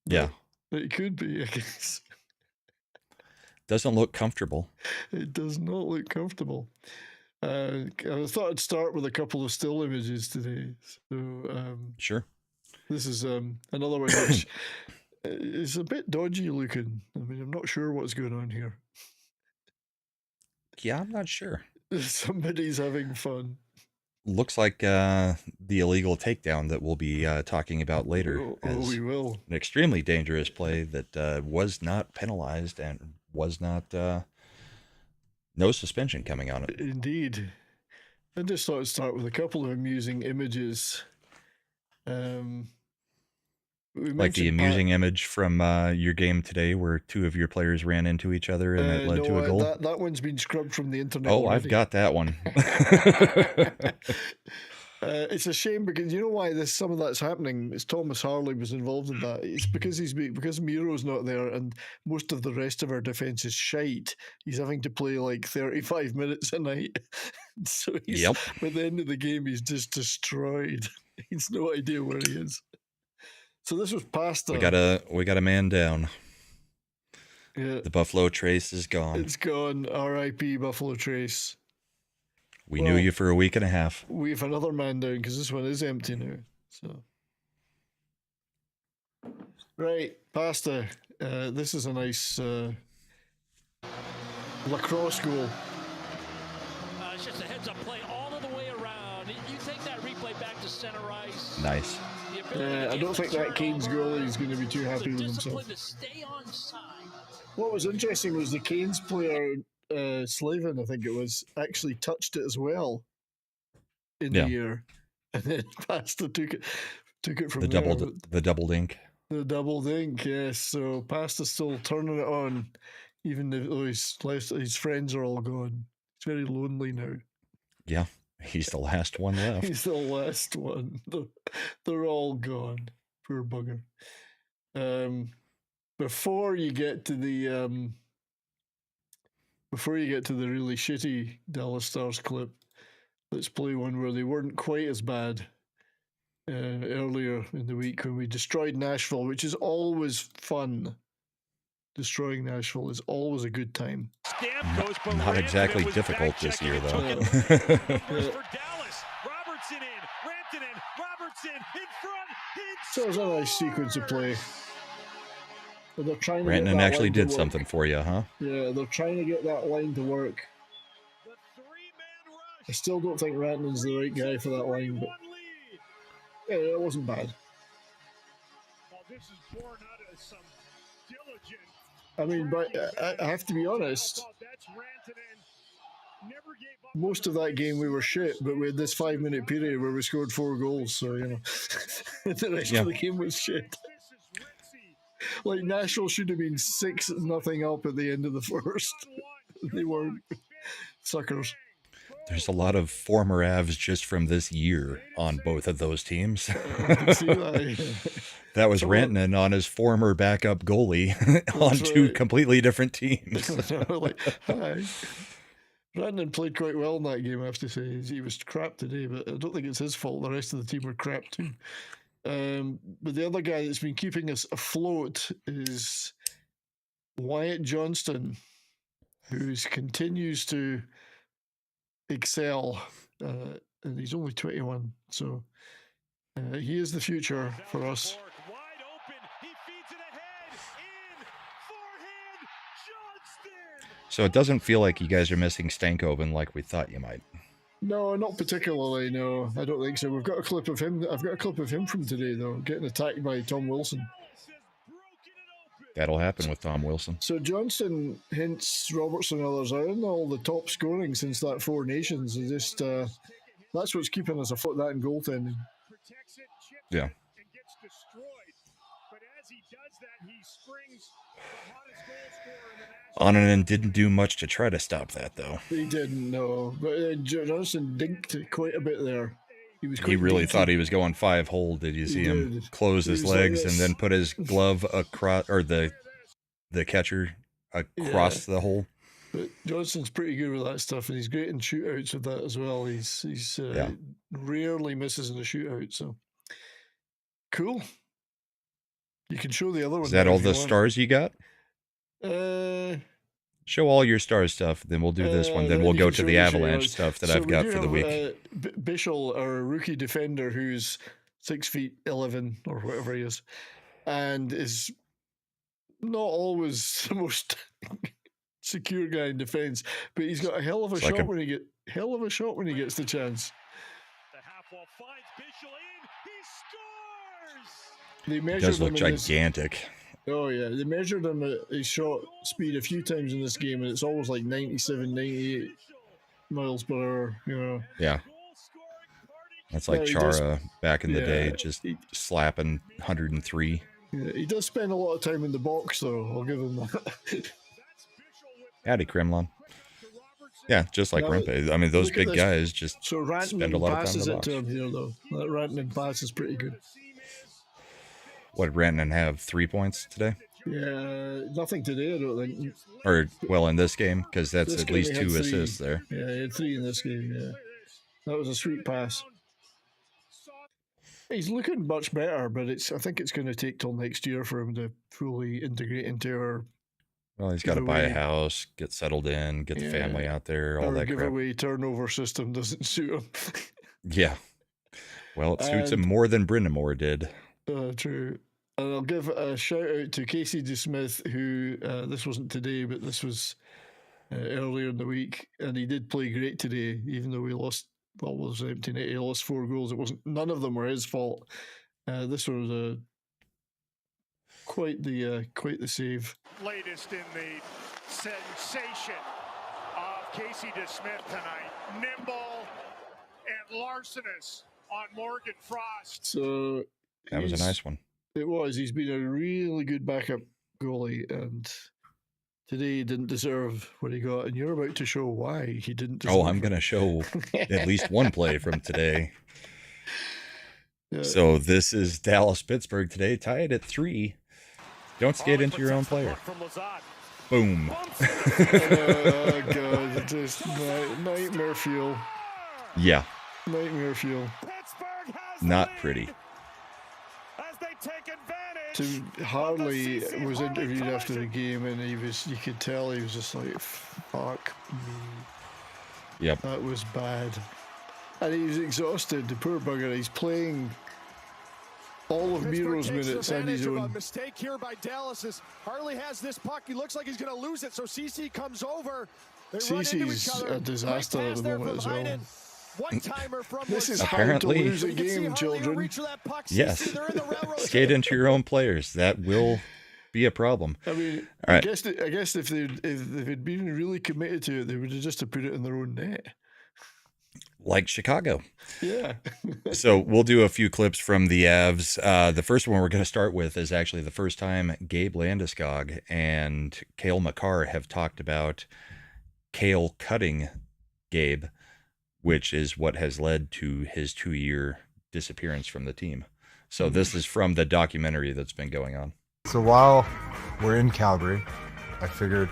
Yeah. It could be, I guess. Doesn't look comfortable. It does not look comfortable. I thought I'd start with a couple of still images today. So Sure. this is another one which is a bit dodgy looking. I mean, I'm not sure what's going on here. Yeah, I'm not sure. Somebody's having fun. Looks like the illegal takedown that we'll be talking about later. We will. An extremely dangerous play that was not penalized and was not no suspension coming on it. Indeed. I just thought I'd start with a couple of amusing images. Like the amusing image from your game today where two of your players ran into each other and it led to a goal? That one's been scrubbed from the internet. Oh, already. I've got that one. It's a shame because you know why some of that's happening. It's Thomas Harley was involved in that. It's because Miro's not there and most of the rest of our defence is shite. He's having to play like 35 minutes a night. So by the end of the game, he's just destroyed. He's no idea where he is. So this was Pasta. We got a man down. Yeah. The Buffalo Trace is gone. It's gone. R.I.P. Buffalo Trace. We knew you for a week and a half. We have another man down because this one is empty now. So, right, Pasta. This is a nice lacrosse goal. It's just a heads-up play all of the way around. You take that replay back to center ice. Nice. I don't think that Canes goalie is going to be too happy with himself. What was interesting was the Canes player, Slavin, I think it was, actually touched it as well in the air, and then Pasta took it from there. The double dink. The double dink, yes. So Pasta's still turning it on, even though his friends are all gone. He's very lonely now. Yeah. He's the last one left. He's the last one. They're all gone. Poor bugger. Before you get to the really shitty Dallas Stars clip, let's play one where they weren't quite as bad earlier in the week when we destroyed Nashville, which is always fun. Destroying Nashville is always a good time. Not exactly difficult this year, though. So it was a nice sequence of play. They're trying to Rantanen actually did something for you, huh? Yeah, they're trying to get that line to work. I still don't think Rantanen's the right guy for that line, but yeah, it wasn't bad. I mean, but I have to be honest. Most of that game we were shit, but we had this 5-minute period where we scored 4 goals. So the rest of the game was shit. Like Nashville should have been 6-0 up at the end of the first. They weren't. Suckers. There's a lot of former Avs just from this year on both of those teams. I can see that. That was Rantanen on his former backup goalie on two completely different teams. Hi. Rantanen played quite well in that game, I have to say. He was crap today, but I don't think it's his fault. The rest of the team were crap too. But the other guy that's been keeping us afloat is Wyatt Johnston, who continues to excel, and he's only 21, so he is the future for us. So it doesn't feel like you guys are missing Stankoven like we thought you might. No, not particularly. No, I don't think so. We've got a clip of him. I've got a clip of him from today, though, getting attacked by Tom Wilson. That'll happen with Tom Wilson. So Johnston, Hintz, Robertson, and others are in all the top scoring since that Four Nations. It's just that's what's keeping us afloat. That and goaltending. Yeah. Onanen didn't do much to try to stop that, though. He didn't, no. But Johnston dinked quite a bit there. He really thought he was going 5-hole. Did you see him close his legs and then put his glove across, or the catcher across the hole? But Johnson's pretty good with that stuff, and he's great in shootouts with that as well. He's rarely misses in a shootout. So cool. You can show the other one. Is that all the stars you got? Show all your star stuff, then we'll do this one. Then we'll go to the Avalanche stuff that I've got for the week. Bischel, our rookie defender, who's 6'11" or whatever he is, and is not always the most secure guy in defense, but he's got a hell of a shot when he gets the chance. The half wall finds Bischel in. He scores. He does look gigantic. Oh yeah, they measured him at his shot speed a few times in this game, and it's always like 97, 98 miles per hour. You know. Yeah. That's like Chara back in the day, just slapping 103. Yeah, he does spend a lot of time in the box, though. I'll give him that. Howdy, Kremlin. Yeah, just like Rempe. I mean, those big guys just spend a lot of time in the box. To him here, though. That Rantanen pass is pretty good. What, Rantanen have 3 points today? Yeah, nothing today, I don't think. Or, well, in this game, because that's at least 2 assists there. Yeah, he had 3 in this game, yeah. That was a sweet pass. He's looking much better, but I think it's going to take till next year for him to fully integrate into our. Well, he's got to buy a house, get settled in, get the family out there, all that crap. Our giveaway turnover system doesn't suit him. Yeah. Well, it suits him more than Brindamore did. True. And I'll give a shout out to Casey DeSmith, who this wasn't today, but this was earlier in the week, and he did play great today, even though we lost. Well, it was empty net. He lost 4 goals. None of them were his fault. This was quite the save. Latest in the sensation of Casey DeSmith tonight. Nimble and larcenous on Morgan Frost. So that was a nice one. It was. He's been a really good backup goalie, and today he didn't deserve what he got, and you're about to show why he didn't deserve it. I'm going to show at least one play from today. Yeah. So this is Dallas-Pittsburgh today, tied at 3. Don't skate into your own player. Boom. Oh, God. Just nightmare fuel. Yeah. Nightmare fuel. Not pretty. Harley was interviewed after the game, and you could tell he was just like, fuck me. Yep. That was bad. And he was exhausted, the poor bugger. He's playing all of Miro's minutes and he's doing. A mistake here by Dallas as Harley has this puck. He looks like he's going to lose it, so CC comes over. CC's a disaster at the moment as well. This is apparently how to lose a game, children. Yes. Skate into your own players. That will be a problem. I mean, I guess if they'd been really committed to it, they would have just put it in their own net. Like Chicago. Yeah. So we'll do a few clips from the Avs. The first one we're going to start with is actually the first time Gabe Landeskog and Cale Makar have talked about Cale cutting Gabe, which is what has led to his 2-year disappearance from the team. So this is from the documentary that's been going on. So while we're in Calgary, I figured,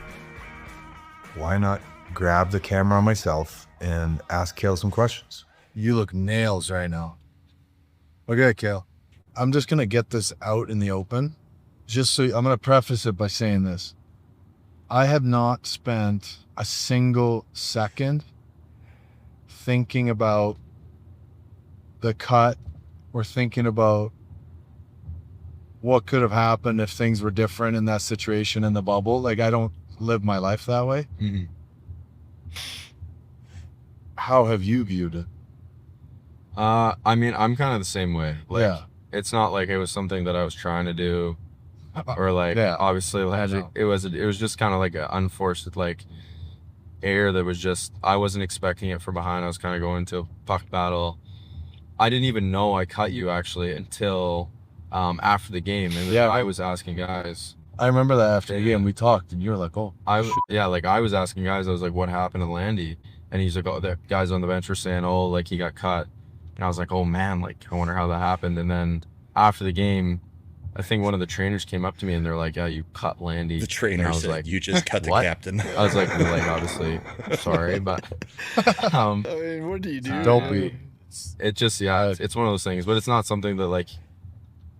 why not grab the camera on myself and ask Cale some questions? You look nails right now. Okay, Cale, I'm just going to get this out in the open. I'm going to preface it by saying this. I have not spent a single second thinking about the cut or thinking about what could have happened if things were different in that situation in the bubble. Like, I don't live my life that way. Mm-hmm. How have you viewed it? I mean, I'm kind of the same way. Like, yeah. It's not like it was something that I was trying to do, or like, obviously, like, it was just kind of like an unforced, like, air that was just, I wasn't expecting it from behind. I was kind of going to a puck battle. I didn't even know I cut you actually until after the game, and I was asking guys. I remember that after the game we talked, and you were like, "Oh, like I was asking guys. I was like, what happened to Landy?" And he's like, "Oh, the guys on the bench were saying, oh, like he got cut." And I was like, "Oh man, like I wonder how that happened." And then after the game, I think one of the trainers came up to me and they're like, "Yeah, you cut Landy." The trainer and I was said, like, "You just cut the "What?" captain." I was like, obviously, sorry, but I mean, what do you do? Don't be. it just, yeah, it's one of those things, but it's not something that, like,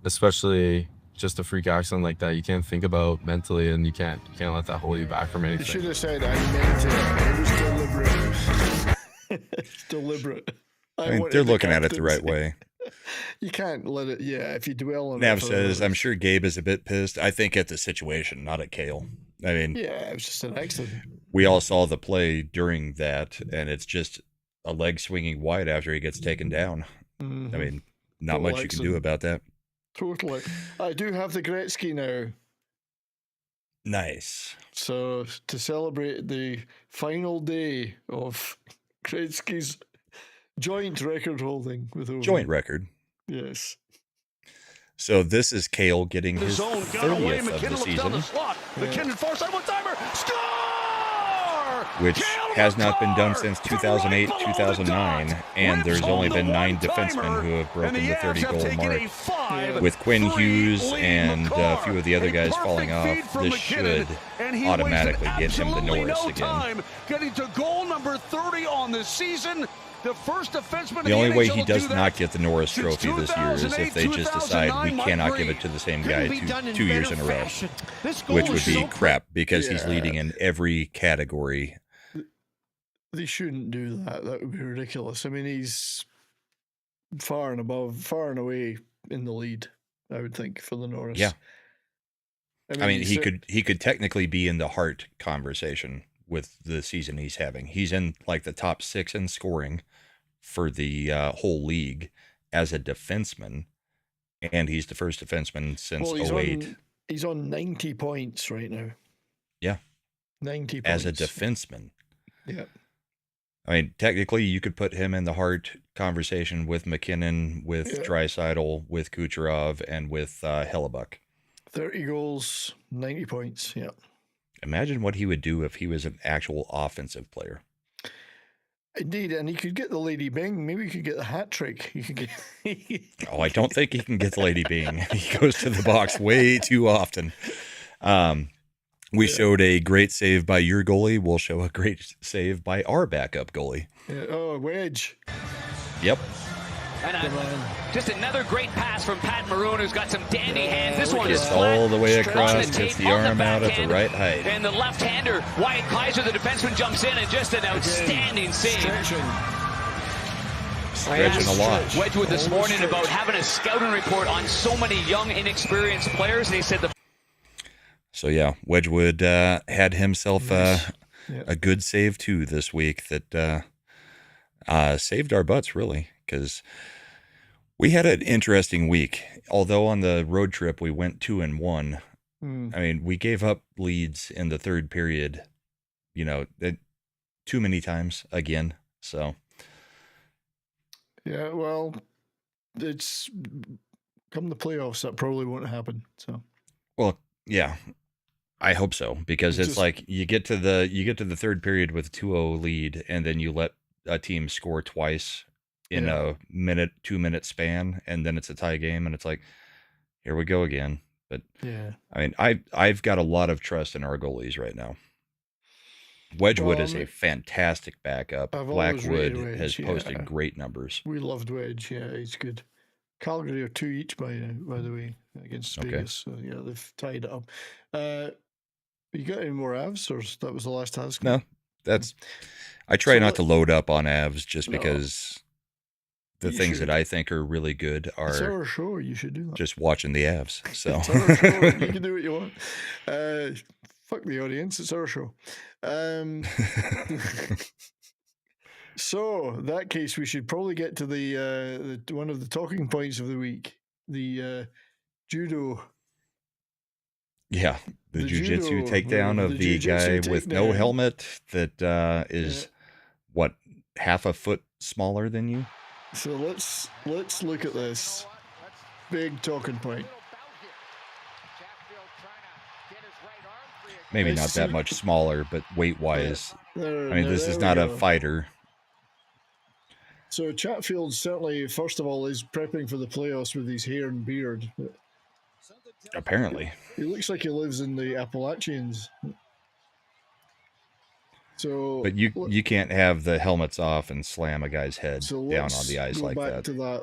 especially just a freak accident like that, you can't think about mentally, and you can't let that hold you back from You anything. should have said I meant it. It was deliberate. It's deliberate. I mean, they're looking at it the right way. You can't let it. Yeah, if you dwell on Nav it. says, "I'm sure Gabe is a bit pissed. I think at the situation, not at Kale. I mean, Yeah, it was just an accident. we all saw the play during that, and it's just a leg swinging wide after he gets taken down. Mhm. I mean, not Total much you can do accident. about that." Totally. I do have the Gretzky now. Nice. So to celebrate the final day of Gretzky's joint record holding with Ovi. Joint record. Yes. So this is Kale getting The his zone got away. 30th of the McKinnon looks down the season, slot. McKinnon far side one-timer. Score! which Kale has not been done McCarr since from 2008, right below the 2009, dot. and Whips there's home only the been 9 one-timer, defensemen who have and broken the Avs have 30-goal taken mark, a 5-3 with Quinn Hughes lead. and a McCarr, few of the other a guys perfect falling feed off. from This McKinnon, should and he automatically wasted get him the absolutely Norris no again. time getting to goal number 30 on the season. The first defenseman The only way he NHL to does do that not get the Norris since trophy this year is if they just decide we cannot give it to the same guy two years in a row, which would be crap because he's Yeah. leading in every category. They shouldn't do that. That would be ridiculous. I mean, he's far and away in the lead, I would think, for the Norris. Yeah. I mean, he's he could technically be in the Hart conversation with the season he's having. He's in like the top 6 in scoring for the whole league as a defenseman, and he's the first defenseman since 08. He's on 90 points right now. Yeah. 90 points. As a defenseman. Yeah. I mean, technically, you could put him in the Hart conversation with McKinnon, with Draisaitl, with Kucherov, and with Hellebuck. 30 goals, 90 points. Yeah. Imagine what he would do if he was an actual offensive player. Indeed, and he could get the Lady Bing. Maybe he could get the hat trick. He could get. Oh, I don't think he can get the Lady Bing. He goes to the box way too often. We showed a great save by your goalie. We'll show a great save by our backup goalie. Oh, Wedge. Yep. And just another great pass from Pat Maroon, who's got some dandy hands. This one is Gets flat, all the way straight on across, the gets tape, the on arm out at the backhand. right height. And the left-hander, Wyatt Kaiser, the defenseman, jumps in, and just an outstanding save. Stretching a lot. Wedgwood this morning about having a scouting report on so many young, inexperienced players, and he said the So yeah, Wedgwood had himself a good save too this week that saved our butts really, because we had an interesting week. Although on the road trip we went 2-1. I mean, we gave up leads in the third period, too many times again. So yeah, well, it's come the playoffs, that probably won't happen. So, well, yeah. I hope so, because it's like you get to the third period with a 2-0 lead, and then you let a team score twice in a 2-minute span, and then it's a tie game, and it's like, here we go again. But yeah, I mean, I've got a lot of trust in our goalies right now. Wedgwood is a fantastic backup. Blackwood has posted great numbers. We loved Wedge. Yeah, he's good. Calgary are 2 each by the way against Vegas. So yeah, they've tied it up. You got any more Avs, or that was the last task? No, I try not to load up on Avs just because the things that I think are really good are. It's our show. You should do that. Just watching the Avs. So it's our show. You can do what you want. Fuck the audience. It's our show. So in that case, we should probably get to the one of the talking points of the week, the judo. Yeah, the jiu-jitsu takedown of the guy with no helmet that is what, half a foot smaller than you. So let's look at this big talking point. Maybe not that much smaller, but weight-wise, I mean, this is not a fighter. So Chatfield certainly, first of all, is prepping for the playoffs with his hair and beard. Apparently. He looks like he lives in the Appalachians. So, but you can't have the helmets off and slam a guy's head down on the ice like that. To that.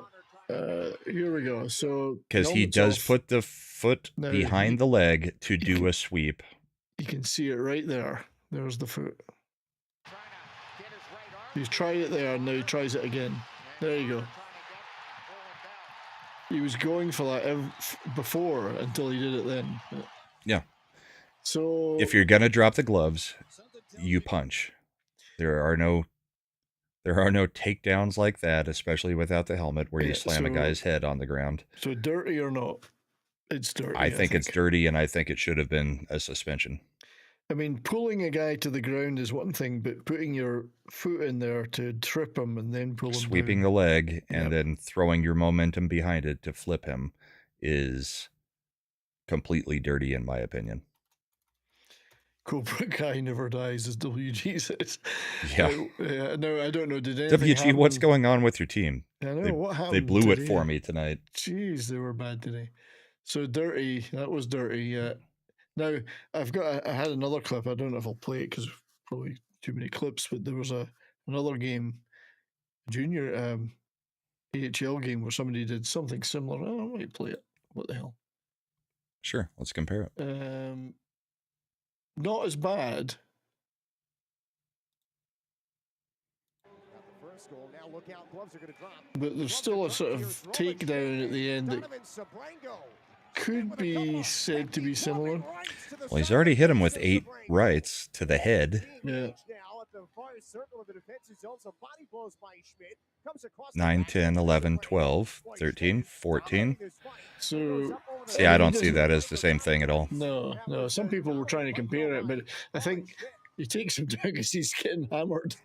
Here we go. So because he does put the foot behind the leg to do a sweep. You can see it right there. There's the foot. He's tried it there, and now he tries it again. There you go. He was going for that before until he did it then. Yeah. So if you're gonna drop the gloves, you punch. There are no takedowns like that, especially without the helmet, where you slam a guy's head on the ground. So dirty or not? It's dirty. I think it's dirty, and I think it should have been a suspension. I mean, pulling a guy to the ground is one thing, but putting your foot in there to trip him and then pull him sweeping down. the leg and then throwing your momentum behind it to flip him is completely dirty, in my opinion. Cobra Kai never dies, as WG says. Yeah. No, I don't know. Did anything WG, happen? what's going on with your team? I know, what happened? They blew today? it for me tonight. Jeez, they were bad today. So dirty. That was dirty. Now, I had another clip. I don't know if I'll play it because probably too many clips, but there was another game, junior AHL game, where somebody did something similar. Oh, I might play it. What the hell? Sure, let's compare it. Not as bad. But there's still a sort of takedown at the end that could be said to be similar. Well, he's already hit him with 8 rights to the head. Yeah. 9, 10, 11, 12, 13, 14. So, see, I don't see that as the same thing at all. No. Some people were trying to compare it, but I think he takes him down because he's getting hammered.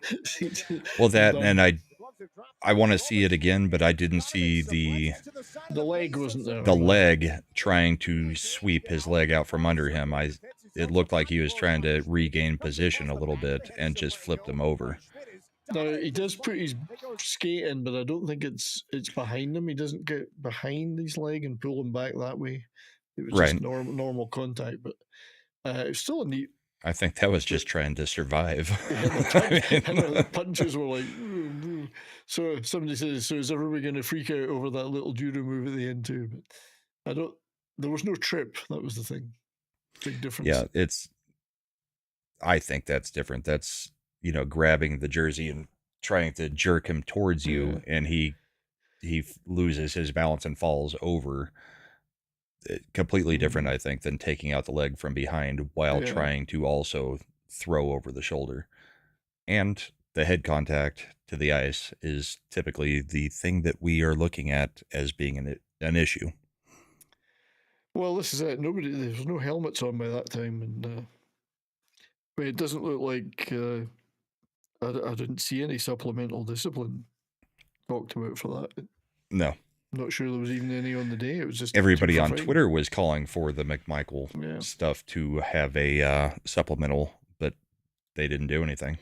Well, that, and I want to see it again, but I didn't see the leg wasn't there. The leg trying to sweep his leg out from under him. It looked like he was trying to regain position a little bit and just flipped him over. Now, he does put his skate in, but I don't think it's behind him. He doesn't get behind his leg and pull him back that way. It was just normal contact, but it's still a neat. I think that was just trying to survive. The punches were like. So somebody says, so is everybody going to freak out over that little judo move at the end too? But there was no trip. That was the thing. Big difference. Yeah, I think that's different. That's, grabbing the jersey and trying to jerk him towards you, and he loses his balance and falls over. Completely different, I think, than taking out the leg from behind while trying to also throw over the shoulder. And the head contact to the ice is typically the thing that we are looking at as being an issue. Well, this is it. There was no helmets on by that time, and it doesn't look like I didn't see any supplemental discipline talked about for that. No. Not sure there was even any on the day. It was just everybody on Twitter was calling for the McMichael stuff to have a supplemental, but they didn't do anything.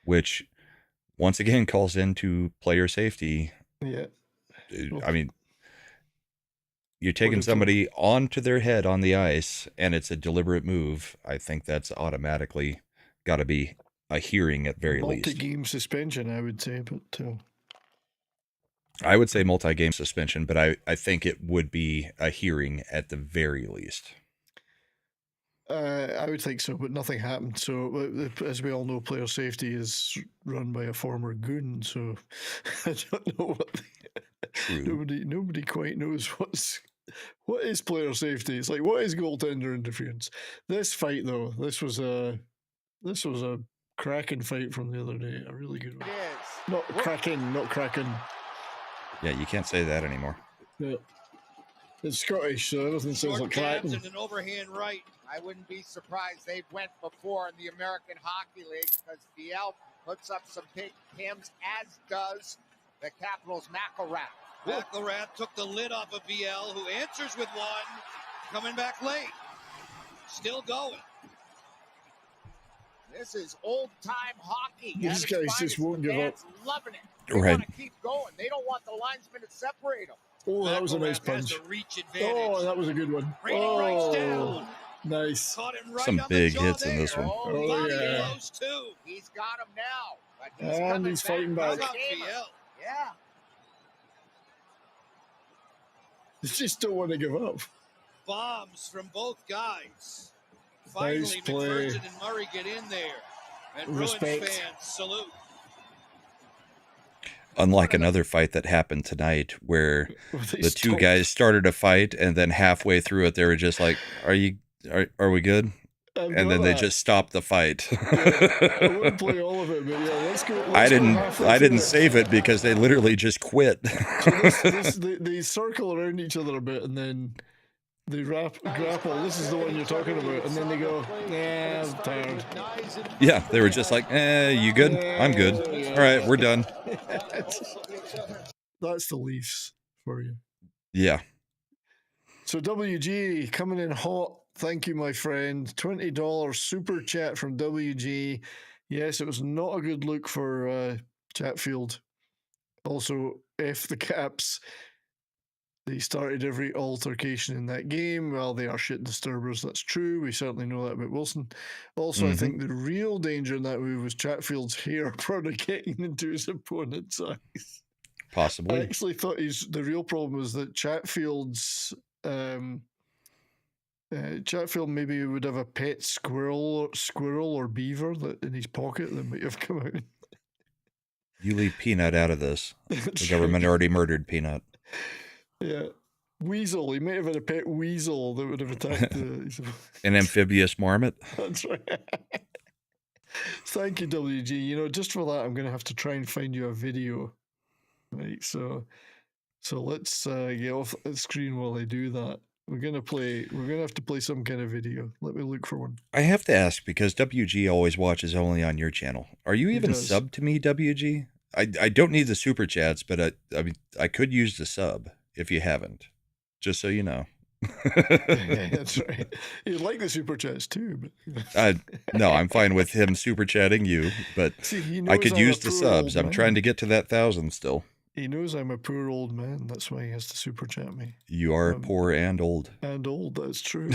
Which, once again, calls into player safety. Yeah. I mean, you're taking somebody onto their head on the ice, and it's a deliberate move. I think that's automatically got to be a hearing at very least. Multi-game suspension, I would say, but... I would say multi-game suspension, but I think it would be a hearing at the very least. I would think so, but nothing happened. So, as we all know, player safety is run by a former goon. So, I don't know what. Nobody quite knows what is player safety. It's like, what is goaltender interference? This fight, though, this was a cracking fight from the other day. A really good one. Not cracking. Yeah, you can't say that anymore. Yeah. It's Scottish, so everything sounds like cracking. An overhand right. I wouldn't be surprised they've went before in the American Hockey League because VL puts up some big hams, as does the Capitals' McElrath. McElrath took the lid off of VL, who answers with one, coming back late. Still going. This is old-time hockey. These guys just won't give up. Loving it. They want to keep going. They don't want the linesman to separate them. Oh, that was a nice punch. Oh, that was a good one. Oh, nice. Some big hits in this one. Oh, yeah. He's got him now. But he's And he's fighting back. Yeah. They just don't want to give up. Bombs from both guys. Finally, Nice play. McPherson and Murray get in there. And Respect. Bruins fans salute. Unlike another fight that happened tonight where They the two stopped. guys started a fight and then halfway through it they were just like, are we good? And then they just stopped the fight. I wouldn't play all of it, but yeah, let's go. I didn't save it because they literally just quit. So they circle around each other a bit and then they grapple. This is the one you're talking about, and then they go, "Yeah, I'm tired." Yeah, they were just like, you good? I'm good. All right, we're done. That's the Leafs for you. Yeah. So WG coming in hot. Thank you, my friend. $20 super chat from WG. Yes, it was not a good look for Chatfield. Also, F the Caps. They started every altercation in that game. Well, they are shit disturbers. That's true. We certainly know that about Wilson. Also, I think the real danger in that move was Chatfield's hair probably getting into his opponent's eyes. Possibly. I actually thought the real problem was that Chatfield's Chatfield maybe would have a pet squirrel or beaver that in his pocket that might have come out. You leave Peanut out of this. The government already murdered Peanut. Yeah. Weasel. He may have had a pet weasel that would have attacked An amphibious marmot. That's right. Thank you, WG. You know, just for that, I'm going to have to try and find you a video. Right, so let's get off the screen while I do that. We're gonna have to play some kind of video. Let me look for one. I have to ask because WG always watches only on your channel. Are you even subbed to me, WG? I don't need the super chats, but I could use the sub if you haven't. Just so you know. That's right. You'd like the super chats too, but no, I'm fine with him super chatting you, but see, I could use the subs. I'm trying to get to that 1,000 still. He knows I'm a poor old man. That's why he has to super chat me. You are poor and old. And old, that's true.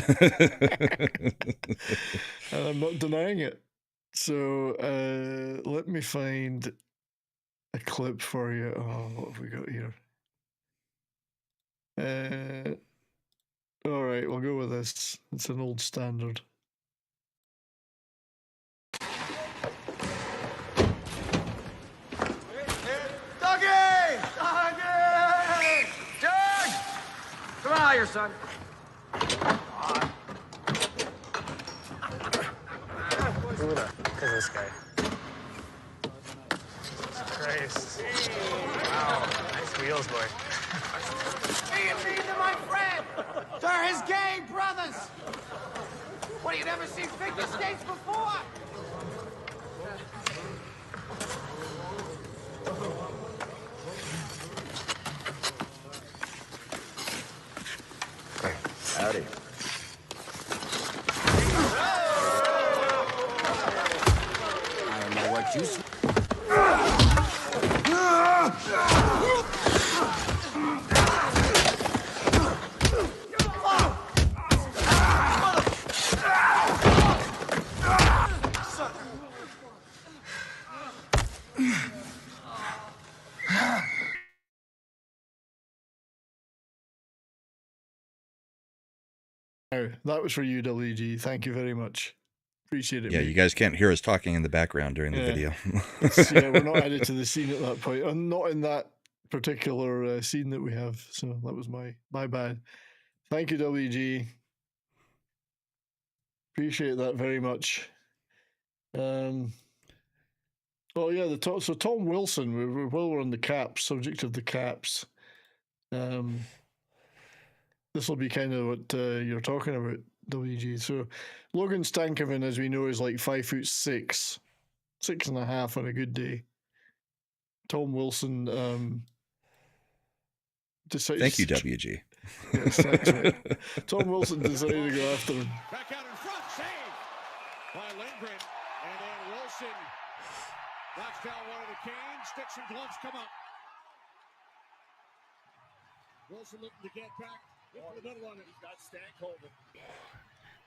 And I'm not denying it. So let me find a clip for you. Oh, what have we got here? All right, we'll go with this. It's an old standard. Come on, your son. Look at this guy. Christ. Wow. Nice wheels, boy. These are my friend. They're his gang brothers. What, you never seen figure skates before? Howdy. I don't know what you... That was for you, WG. Thank you very much. Appreciate it. Yeah, mate. you guys can't hear us talking in the background during the video. Yeah, we're not added to the scene at that point. Not in that particular scene that we have. So that was my bad. Thank you, WG. Appreciate that very much. Oh yeah, so Tom Wilson. While we're on the Caps, subject of the Caps. This will be kind of what you're talking about, WG. So Logan Stankoven, as we know, is like 5'6", 6.5 on a good day. Tom Wilson decides. Thank you, WG. Yes, thanks, mate. Tom Wilson decided to go after him. Back out in front, save by Lindgren, and then Wilson knocks down one of the Canes. Sticks and gloves come up. Wilson looking to get back into the middle on it. He's got Stankoven.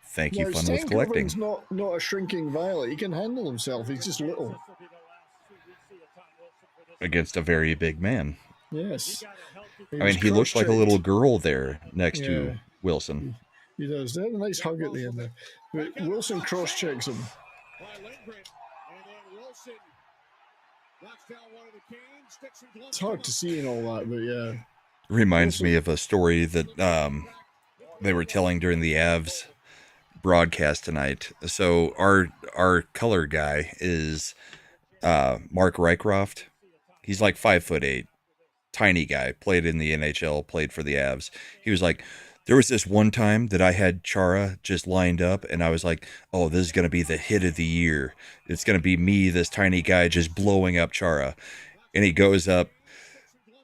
Thank you, Now, Fun with Collecting. Stankoven's not a shrinking violet. He can handle himself. He's just little. Against a very big man. Yes. I mean, he looks like a little girl there next to Wilson. He does. They had a nice hug at the end there. But Wilson cross-checks him. It's hard to see and all that, but yeah. Reminds me of a story that they were telling during the Avs broadcast tonight. So our color guy is Mark Rycroft. He's like 5'8", tiny guy, played in the NHL, played for the Avs. He was like, there was this one time that I had Chara just lined up, and I was like, oh, this is going to be the hit of the year. It's going to be me, this tiny guy, just blowing up Chara. And he goes up,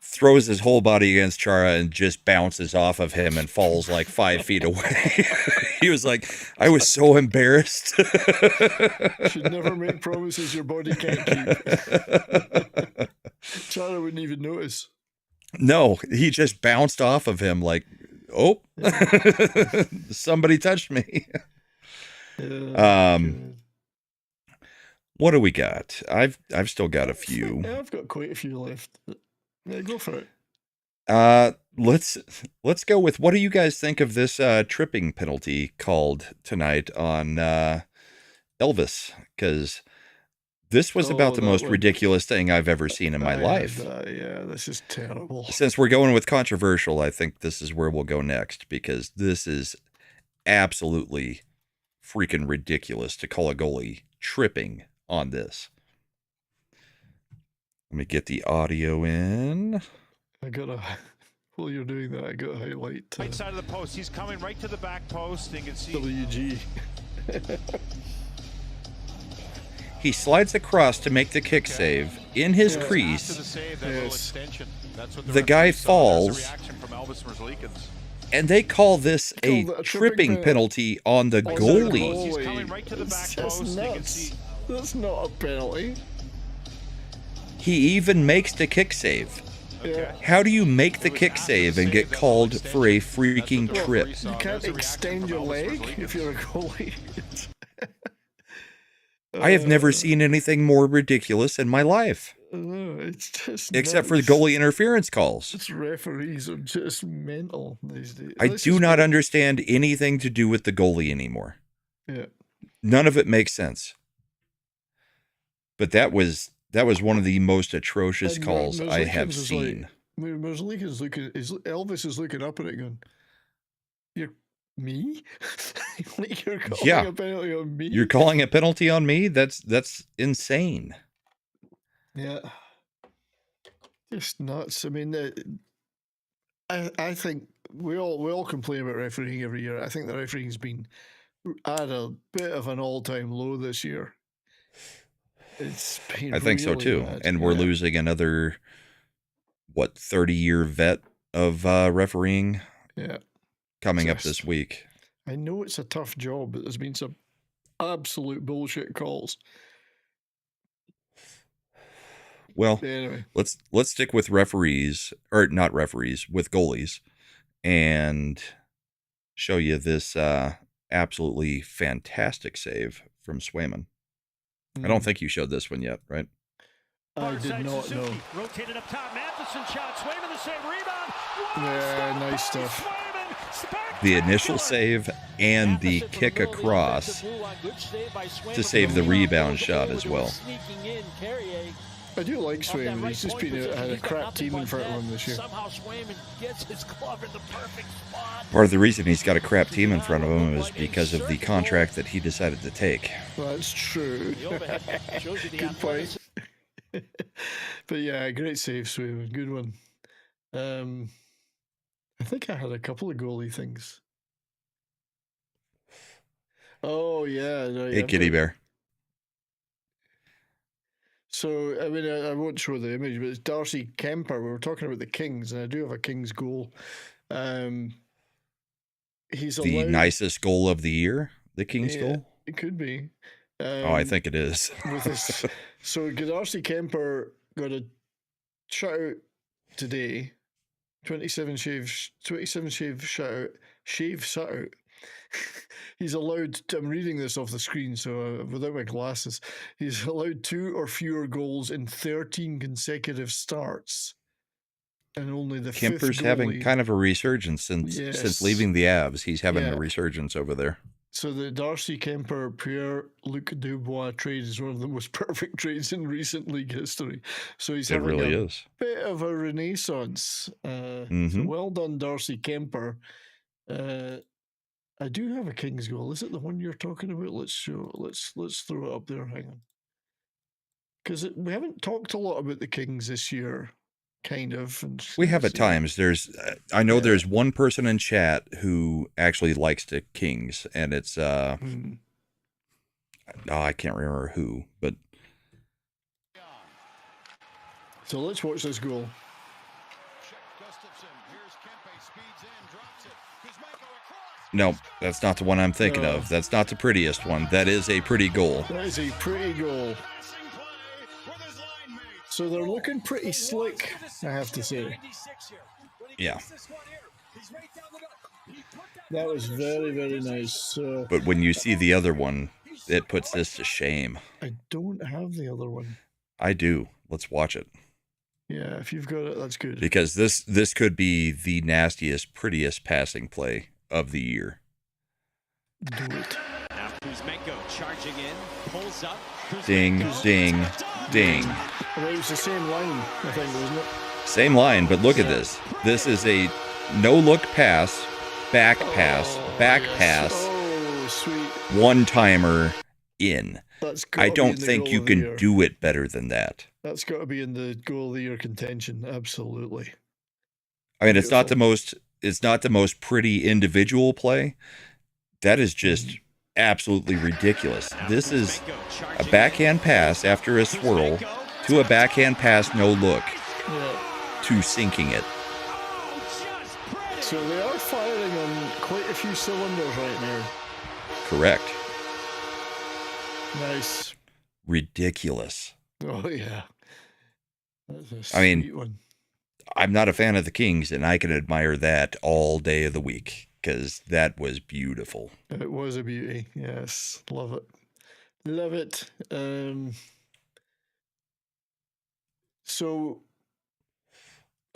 throws his whole body against Chara, and just bounces off of him and falls like 5 feet away. He was like, I was so embarrassed. Should never make promises your body can't keep. Chara wouldn't even notice. No, he just bounced off of him like, oh, somebody touched me. What do we got? I've still got a few. Yeah, I've got quite a few left. Yeah, go for it. Let's go with, what do you guys think of this tripping penalty called tonight on Elvis? Because this was about the most ridiculous thing I've ever seen in my life. Yeah, this is terrible. Since we're going with controversial, I think this is where we'll go next, because this is absolutely freaking ridiculous to call a goalie tripping on this. Let me get the audio in. While you're doing that, I got to highlight. Right side of the post. He's coming right to the back post. You can see WG. He slides across to make the kick save in his crease. The guy falls, and they call this a tripping penalty on the goalie. He's coming right to the back post. You can see. That's not a penalty. He even makes the kick save. Yeah. How do you make the kick save and get called for a freaking trip? You can't extend your leg if you're a goalie. I have never seen anything more ridiculous in my life. No, it's just except for the goalie interference calls. It's referees are just mental these days. I do not understand anything to do with the goalie anymore. Yeah. None of it makes sense. But that was one of the most atrocious calls I have seen. Elvis is looking up at it going, "You're me? Like you're calling a penalty on me? You're calling a penalty on me? That's insane." Yeah. Just nuts. I mean, I think we all complain about refereeing every year. I think the refereeing's been at a bit of an all-time low this year. It's been I think so too. Bad. And we're losing another 30-year vet of refereeing. Yeah. Coming up this week. I know it's a tough job, but there's been some absolute bullshit calls. Well, anyway, let's stick with referees, or not referees, with goalies, and show you this absolutely fantastic save from Swayman. I don't think you showed this one yet, right? I did not know. Rotated up top, Matheson shot, Swayman the save, rebound. Yeah, nice stuff. The initial save and the kick across to save the rebound shot as well. I do like Swayman. He's just had a crap team in front of him this year. Somehow Swayman gets his glove in the perfect spot. Part of the reason he's got a crap team in front of him is because of the contract that he decided to take. Well, that's true. Good point. But yeah, great save, Swayman. Good one. I think I had a couple of goalie things. Oh, yeah. Right, Hey, Kitty Bear. So, I mean, I won't show the image, but it's Darcy Kemper. We were talking about the Kings, and I do have a Kings goal. He's the nicest goal of the year, the Kings goal? It could be. I think it is. So, Darcy Kemper got a shutout today 27 shave shutout. Shave shutout. He's allowed, I'm reading this off the screen, so without my glasses, he's allowed 2 or fewer goals in 13 consecutive starts. And only the Kemper's fifth having kind of a resurgence since leaving the Avs. He's having a resurgence over there. So the Darcy Kemper Pierre-Luc Dubois trade is one of the most perfect trades in recent league history. So he's having a bit of a renaissance. So well done, Darcy Kemper. I do have a Kings goal. Is it the one you're talking about? Let's throw it up there. Hang on, because we haven't talked a lot about the Kings this year. Kind of. And we have at times. There's, I know there's one person in chat who actually likes the Kings, and it's I can't remember who, but so let's watch this goal. No, that's not the one I'm thinking of. That's not the prettiest one. That is a pretty goal. That is a pretty goal. So they're looking pretty slick, I have to say. Yeah. That was very, very nice. But when you see the other one, it puts this to shame. I don't have the other one. I do. Let's watch it. Yeah, if you've got it, that's good. Because this could be the nastiest, prettiest passing play of the year. Do it. Now Kuzmenko charging in, pulls up. Ding, ding, ding. Well, it was the same line, I think, wasn't it? Same line, but look at this. This is a no-look pass, back pass, pass. Oh, sweet. One-timer in. I don't think you can year. do it better than that. That's got to be in the goal of the year contention, absolutely. I mean, it's not the most pretty individual play. That is just absolutely ridiculous. This is a backhand pass after a swirl to a backhand pass, no look, to sinking it. So they are firing on quite a few cylinders right now. Correct. Nice. Ridiculous. Oh, yeah. That's a I mean, sweet one. I'm not a fan of the Kings, and I can admire that all day of the week because that was beautiful. It was a beauty. Yes. Love it. Love it. So,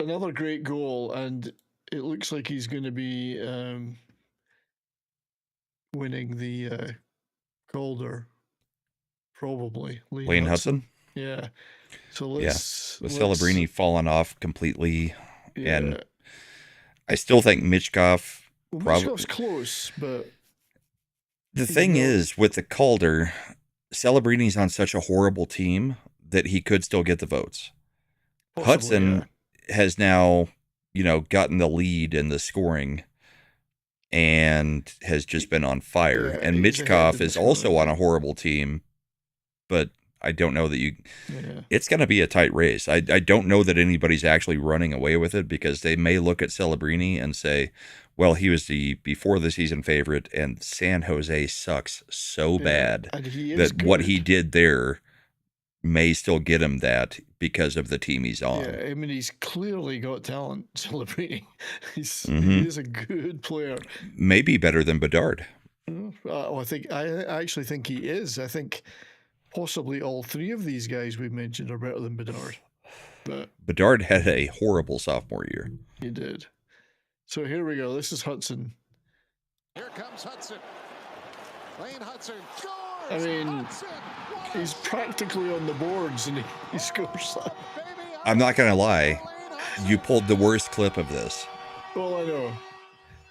another great goal, and it looks like he's going to be winning the Calder, probably. Lane Hudson? Yeah. So let's... With Celebrini falling off completely, and I still think Michkov... Michkov's close, but... The thing is, with the Calder, Celebrini's on such a horrible team that he could still get the votes. Possibly, Hudson has now, gotten the lead in the scoring and has just been on fire. And Michkov is also on a horrible team, but I don't know that it's going to be a tight race. I don't know that anybody's actually running away with it because they may look at Celebrini and say, well, he was the before the season favorite and San Jose sucks so bad that what he did there may still get him that because of the team he's on. Yeah, I mean, he's clearly got talent, Celebrini. He is a good player. Maybe better than Bedard. I actually think he is. I think possibly all three of these guys we mentioned are better than Bedard. But Bedard had a horrible sophomore year. He did. So here we go. This is Hudson. Here comes Hudson. Lane Hudson scores! I mean, he's practically on the boards and he scores that. I'm not going to lie. You pulled the worst clip of this. Well, I know.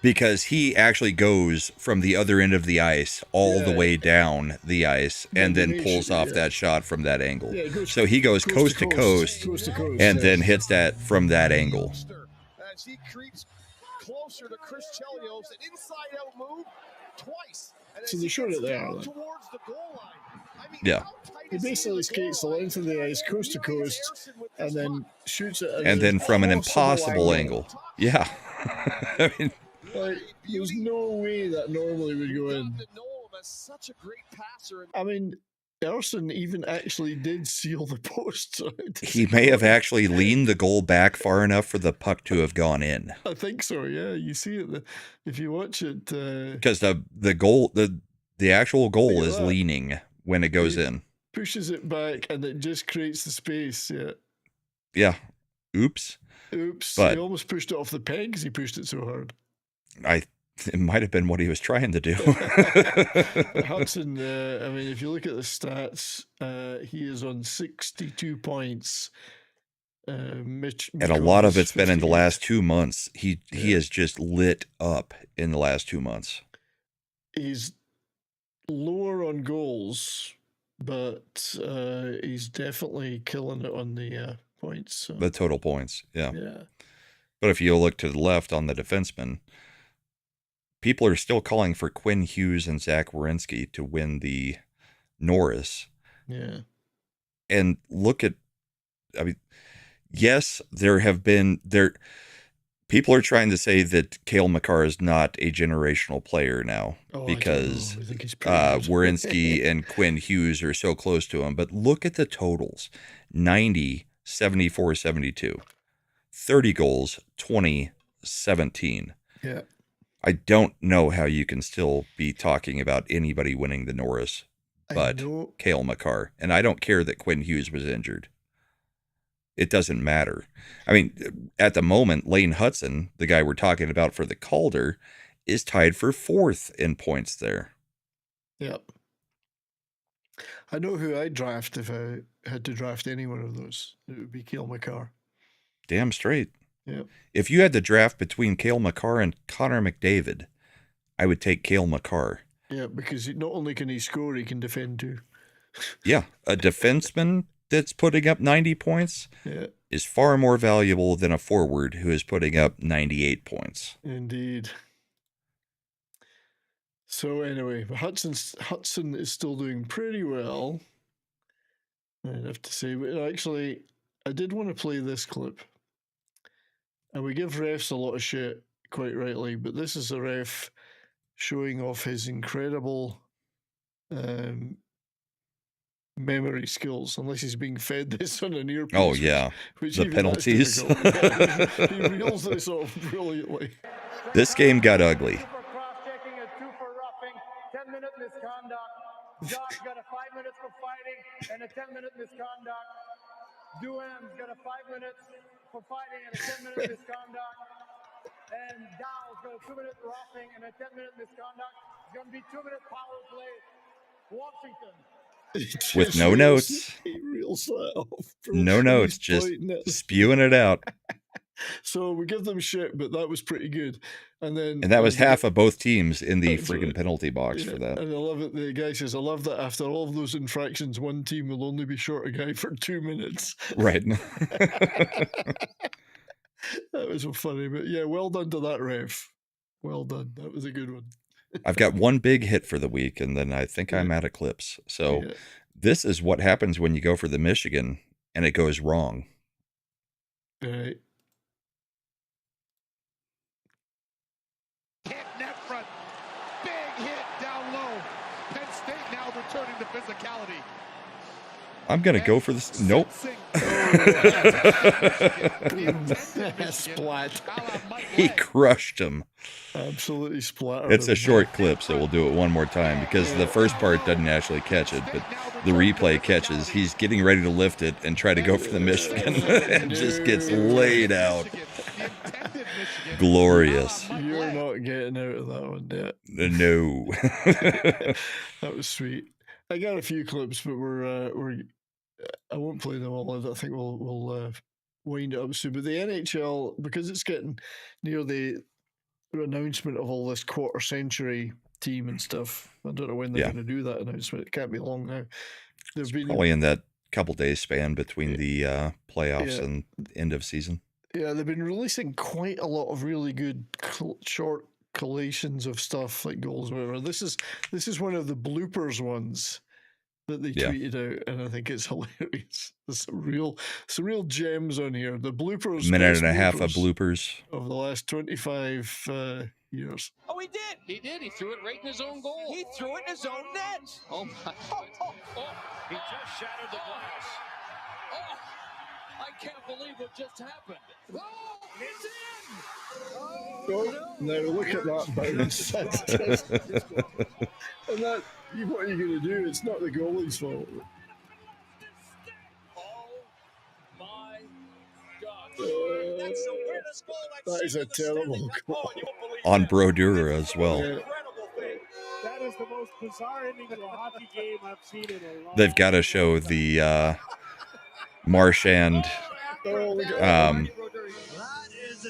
Because he actually goes from the other end of the ice all the way down the ice and then pulls off that shot from that angle. So he goes coast to coast and then hits that from that angle. As he creeps closer to Chris Chelios, an inside-out move twice. So they showed it there. Towards the goal line. I mean, yeah. He basically skates the length of the ice, coast to coast, and then shoots it. And then from an impossible angle. Yeah. I mean, there's no way that normally would go in. I mean, Erson even actually did seal the post. So he may have actually leaned the goal back far enough for the puck to have gone in. I think so. Yeah, you see it if you watch it. Because the goal, the actual goal is leaning when it goes in. Pushes it back and it just creates the space. Yeah. Yeah. Oops. But he almost pushed it off the pegs. He pushed it so hard. It might have been what he was trying to do. Hudson, I mean, if you look at the stats, he is on 62 points. And a lot of it's been in the last 2 months. He has just lit up in the last 2 months. He's lower on goals, but he's definitely killing it on the points. So. The total points, yeah. Yeah. But if you look to the left on the defenseman, people are still calling for Quinn Hughes and Zach Werenski to win the Norris. Yeah. And look at, I mean, yes, people are trying to say that Cale Makar is not a generational player now because Werenski and Quinn Hughes are so close to him. But look at the totals: 90, 74, 72, 30 goals, 20, 17. Yeah. I don't know how you can still be talking about anybody winning the Norris but Cale Makar. And I don't care that Quinn Hughes was injured. It doesn't matter. I mean, at the moment, Lane Hudson, the guy we're talking about for the Calder, is tied for 4th in points there. Yep. I know who I'd draft if I had to draft any one of those. It would be Cale Makar. Damn straight. Yeah. If you had to draft between Cale Makar and Connor McDavid, I would take Cale Makar. Yeah, because not only can he score, he can defend too. Yeah, a defenseman that's putting up 90 points is far more valuable than a forward who is putting up 98 points. Indeed. So anyway, Hudson is still doing pretty well, I'd have to say. But actually, I did want to play this clip. And we give refs a lot of shit, quite rightly, but this is a ref showing off his incredible memory skills, unless he's being fed this on an earpiece. Oh, yeah. Which the penalties. He reels this off brilliantly. This game got ugly. 10-minute misconduct. Josh got a 5 minutes for fighting and a 10-minute misconduct. Duan's got a 5 minutes for fighting and a 10-minute misconduct. And Dow's got a 2-minute roughing and a 10-minute misconduct. It's going to be 2-minute power play. Washington. With no notes. He reels that off. No notes, just spewing it out. So we give them shit, but that was pretty good. And that was half of both teams in the freaking penalty box for that. And I love it. The guy says, I love that after all of those infractions, one team will only be short a guy for 2 minutes. Right. That was so funny. But yeah, well done to that ref. Well done. That was a good one. I've got one big hit for the week, and then I think I'm out of clips. So this is what happens when you go for the Michigan and it goes wrong. Right. Net front. Big hit down low. Penn State now returning to physicality. I'm going to go for this. Nope. Splat. He crushed him. Absolutely splattered. It's a short clip, so we'll do it one more time because the first part doesn't actually catch it, but the replay catches. He's getting ready to lift it and try to go for the Michigan and just gets laid out. Glorious. You're not getting out of that one yet. No. That was sweet. I got a few clips, but I won't play them all. I think we'll wind it up soon. But the NHL, because it's getting near the announcement of all this quarter century team and stuff, I don't know when they're going to do that announcement. It can't be long now. Probably in that couple days span between the playoffs and end of season. Yeah, they've been releasing quite a lot of really good short collations of stuff like goals or whatever. This is one of the bloopers ones that they tweeted out, and I think it's hilarious. There's some real gems on here. The bloopers, minute and a half of bloopers of the last 25 years. Oh, he did. He did. He threw it right in his own goal. He threw it in his own net. Oh, my. He just shattered the glass. Oh, I can't believe what just happened. Oh, it's in. Oh, now look at that bounce. That's just, and that, what are you going to do? It's not the goalie's fault. My God. That's the weirdest goal I've That is a terrible goal. On Brodeur as well. Yeah. That is the most bizarre ending to a hockey game I've seen in a long They've got to show the Marchand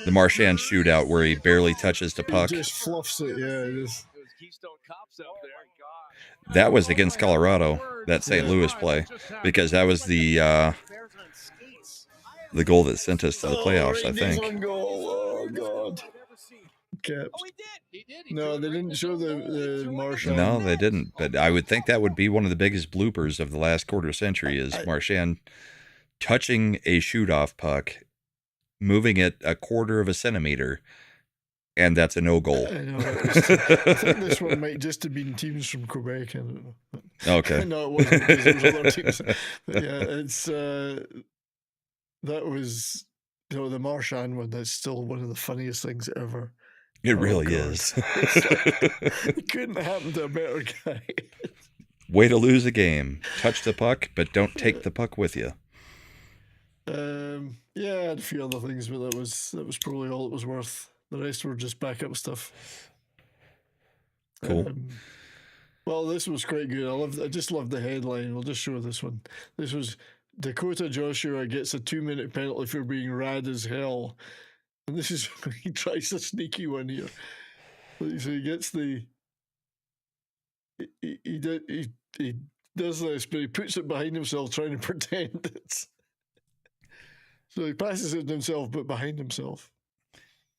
the Marchand shootout where he barely touches the puck. He just fluffs it, yeah. Just. That was against Colorado, that St. Louis play, because that was the goal that sent us to the playoffs, I think. Goal. Oh, God. Caps. No, they didn't show the Marchand. No, they didn't. But I would think that would be one of the biggest bloopers of the last quarter century is Marchand touching a shoot-off puck, moving it a quarter of a centimeter, and that's a no goal. I know. I think this one might just have been teams from Quebec. I don't know. Okay. No, it wasn't because there was other teams. But yeah, it's that was the Marchand one. That's still one of the funniest things ever. It really is. It couldn't happen to a better guy. Way to lose a game. Touch the puck, but don't take the puck with you. Yeah, I had a few other things, but that was probably all it was worth. The rest were just backup stuff. Cool. Well, this was quite good. I just loved the headline. We'll just show this one. This was Dakota Joshua gets a 2-minute penalty for being rad as hell. And this is he tries a sneaky one here. So he gets the he does this, but he puts it behind himself, trying to pretend it's. So he passes it to himself, but behind himself.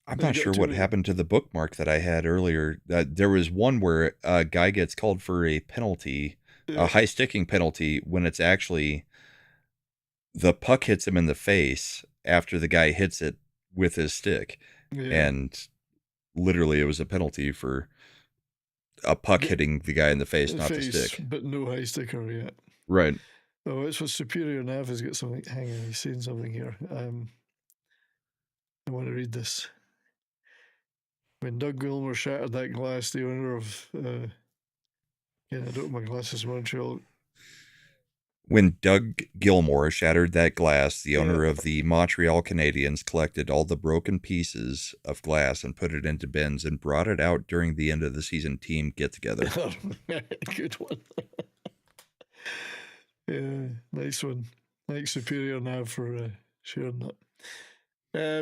I'm not sure what happened to the bookmark that I had earlier. There was one where a guy gets called for a penalty, a high sticking penalty, when it's actually the puck hits him in the face after the guy hits it with his stick. Yeah. And literally it was a penalty for a puck hitting the guy in the face, not the stick. But no high sticker yet. Right. Oh, it's what Superior Nav has got something. Hang on, he's saying something here. I want to read this. When Doug Gilmour shattered that glass, the owner of I don't have my glasses, Montreal. When Doug Gilmour shattered that glass, the owner of the Montreal Canadiens collected all the broken pieces of glass and put it into bins and brought it out during the end of the season team get-together. Good one. Yeah, nice one. Thanks, Superior Nav, for sharing that.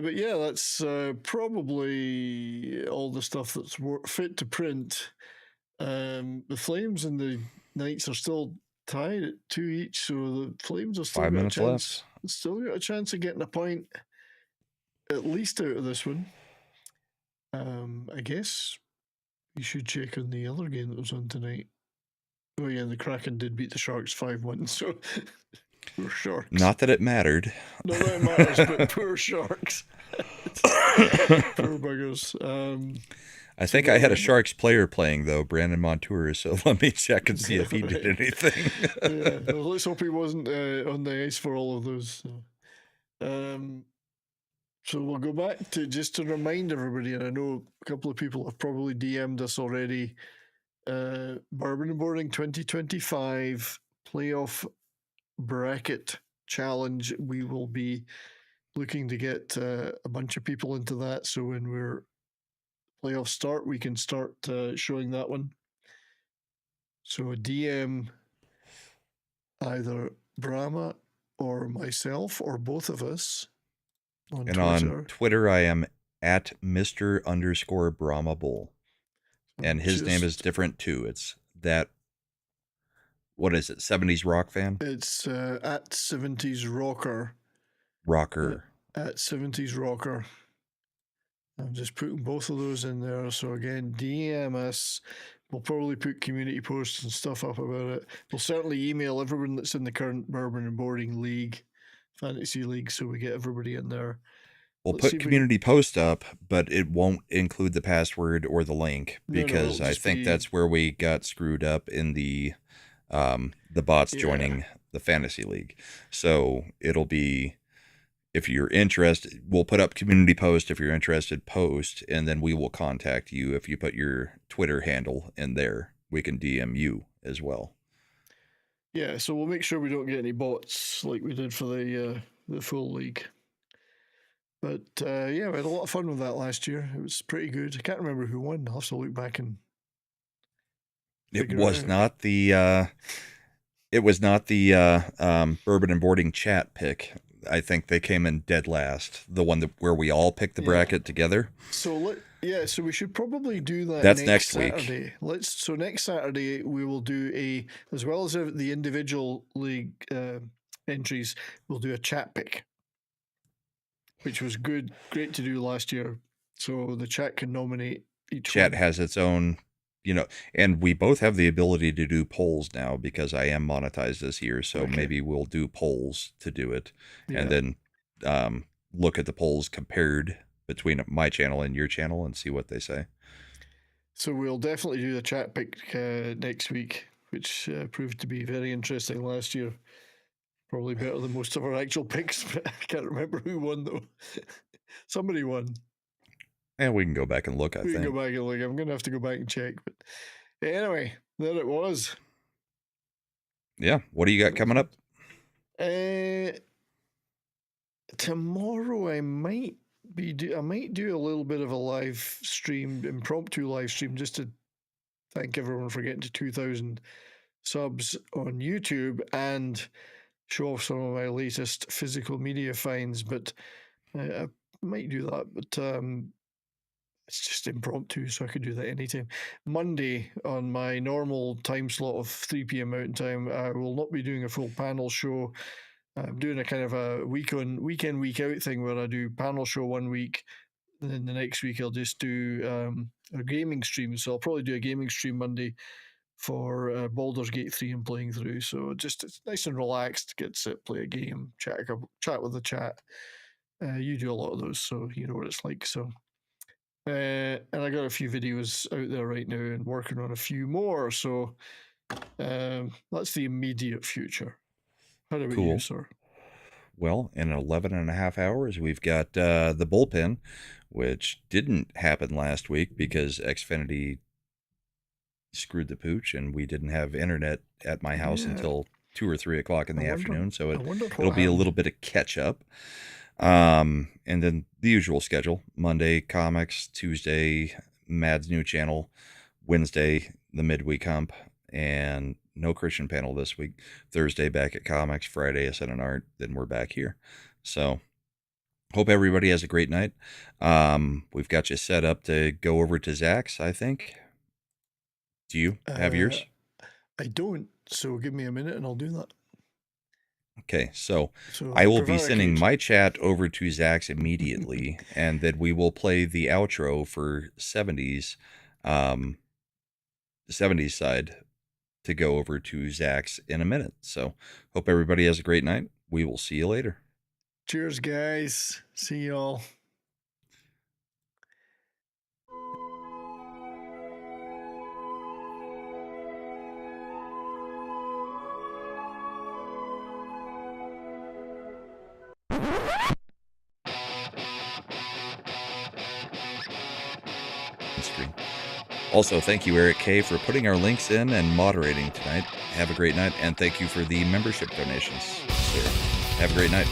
But yeah, that's probably all the stuff that's fit to print. The Flames and the Knights are still tied at 2 each, so the Flames are still 5 minutes left. left. Still got a chance of getting a point at least out of this one. I guess you should check on the other game that was on tonight. Oh yeah, the Kraken did beat the Sharks 5-1, so poor Sharks. Not that it mattered. Not that it matters, but poor Sharks. Poor buggers. I think I had a Sharks player playing, though, Brandon Montour, so let me check and see if he did anything. Yeah, well, let's hope he wasn't on the ice for all of those. So we'll go back to just to remind everybody, and I know a couple of people have probably DM'd us already, Bourbon and Boarding 2025 playoff bracket challenge. We will be looking to get a bunch of people into that, so when we're playoffs start, we can start showing that one. So a DM either Brahma or myself or both of us on and Twitter. On Twitter, I am at Mr_Brahmabull. And his name is different too. It's that, what is it, 70s Rock Fan? It's at 70s Rocker. At 70s Rocker. I'm just putting both of those in there. So again, DM us. We'll probably put community posts and stuff up about it. We'll certainly email everyone that's in the current Bourbon and Boarding League, Fantasy League, so we get everybody in there. We'll Let's see put if community post up, but it won't include the password or the link because it'll I just think be- that's where we got screwed up in the bots Yeah. joining the fantasy league. So it'll be, if you're interested, we'll put up community post. If you're interested, post, and then we will contact you. If you put your Twitter handle in there, we can DM you as well. Yeah, so we'll make sure we don't get any bots like we did for the full league. But yeah, we had a lot of fun with that last year. It was pretty good. I can't remember who won. I'll have to look back and. It was not the Bourbon and Boarding chat pick. I think they came in dead last. The one where we all picked the bracket together. So so we should probably do that. That's next week. Saturday. So next Saturday we will do as well as the individual league entries, we'll do a chat pick, which was great to do last year. So the chat can nominate each Chat one. has its own, and we both have the ability to do polls now because I am monetized this year. So maybe we'll do polls to do it, and then look at the polls compared between my channel and your channel and see what they say. So we'll definitely do the chat pick next week, which proved to be very interesting last year. Probably better than most of our actual picks, but I can't remember who won though. Somebody won. And we can go back and look, I We think. can go back and look. I'm going to have to go back and check. But anyway, there it was. Yeah. What do you got coming up? Tomorrow I might do a little bit of a live stream, impromptu live stream, just to thank everyone for getting to 2,000 subs on YouTube and show off some of my latest physical media finds. But I might do that. But it's just impromptu, so I could do that anytime. Monday, on my normal time slot of 3 p.m. Mountain Time, I will not be doing a full panel show. I'm doing a kind of a week out thing where I do panel show one week, and then the next week I'll just do a gaming stream. So I'll probably do a gaming stream Monday for Baldur's Gate 3 I'm playing through. So just it's nice and relaxed, get to sit, play a game, chat with the chat. You do a lot of those, so you know what it's like. So. And I got a few videos out there right now and working on a few more. So that's the immediate future. How about you, sir? Well, in 11 and a half hours, we've got the bullpen, which didn't happen last week because Xfinity screwed the pooch and we didn't have internet at my house until 2 or 3 o'clock in the afternoon. So it'll be a little bit of catch up. And then the usual schedule: Monday comics, Tuesday Mad's new channel, Wednesday the midweek hump, and no Christian panel this week. Thursday back at comics, Friday Ascent and Art, then we're back here. So hope everybody has a great night. We've got you set up to go over to Zach's, I think. Do you have yours? I don't, so give me a minute and I'll do that. Okay, so I will be sending my chat over to Zach's immediately, and then we will play the outro for 70s, the 70s side, to go over to Zach's in a minute. So hope everybody has a great night. We will see you later. Cheers, guys. See y'all. Also, thank you, Eric K., for putting our links in and moderating tonight. Have a great night, and thank you for the membership donations, sir. Have a great night.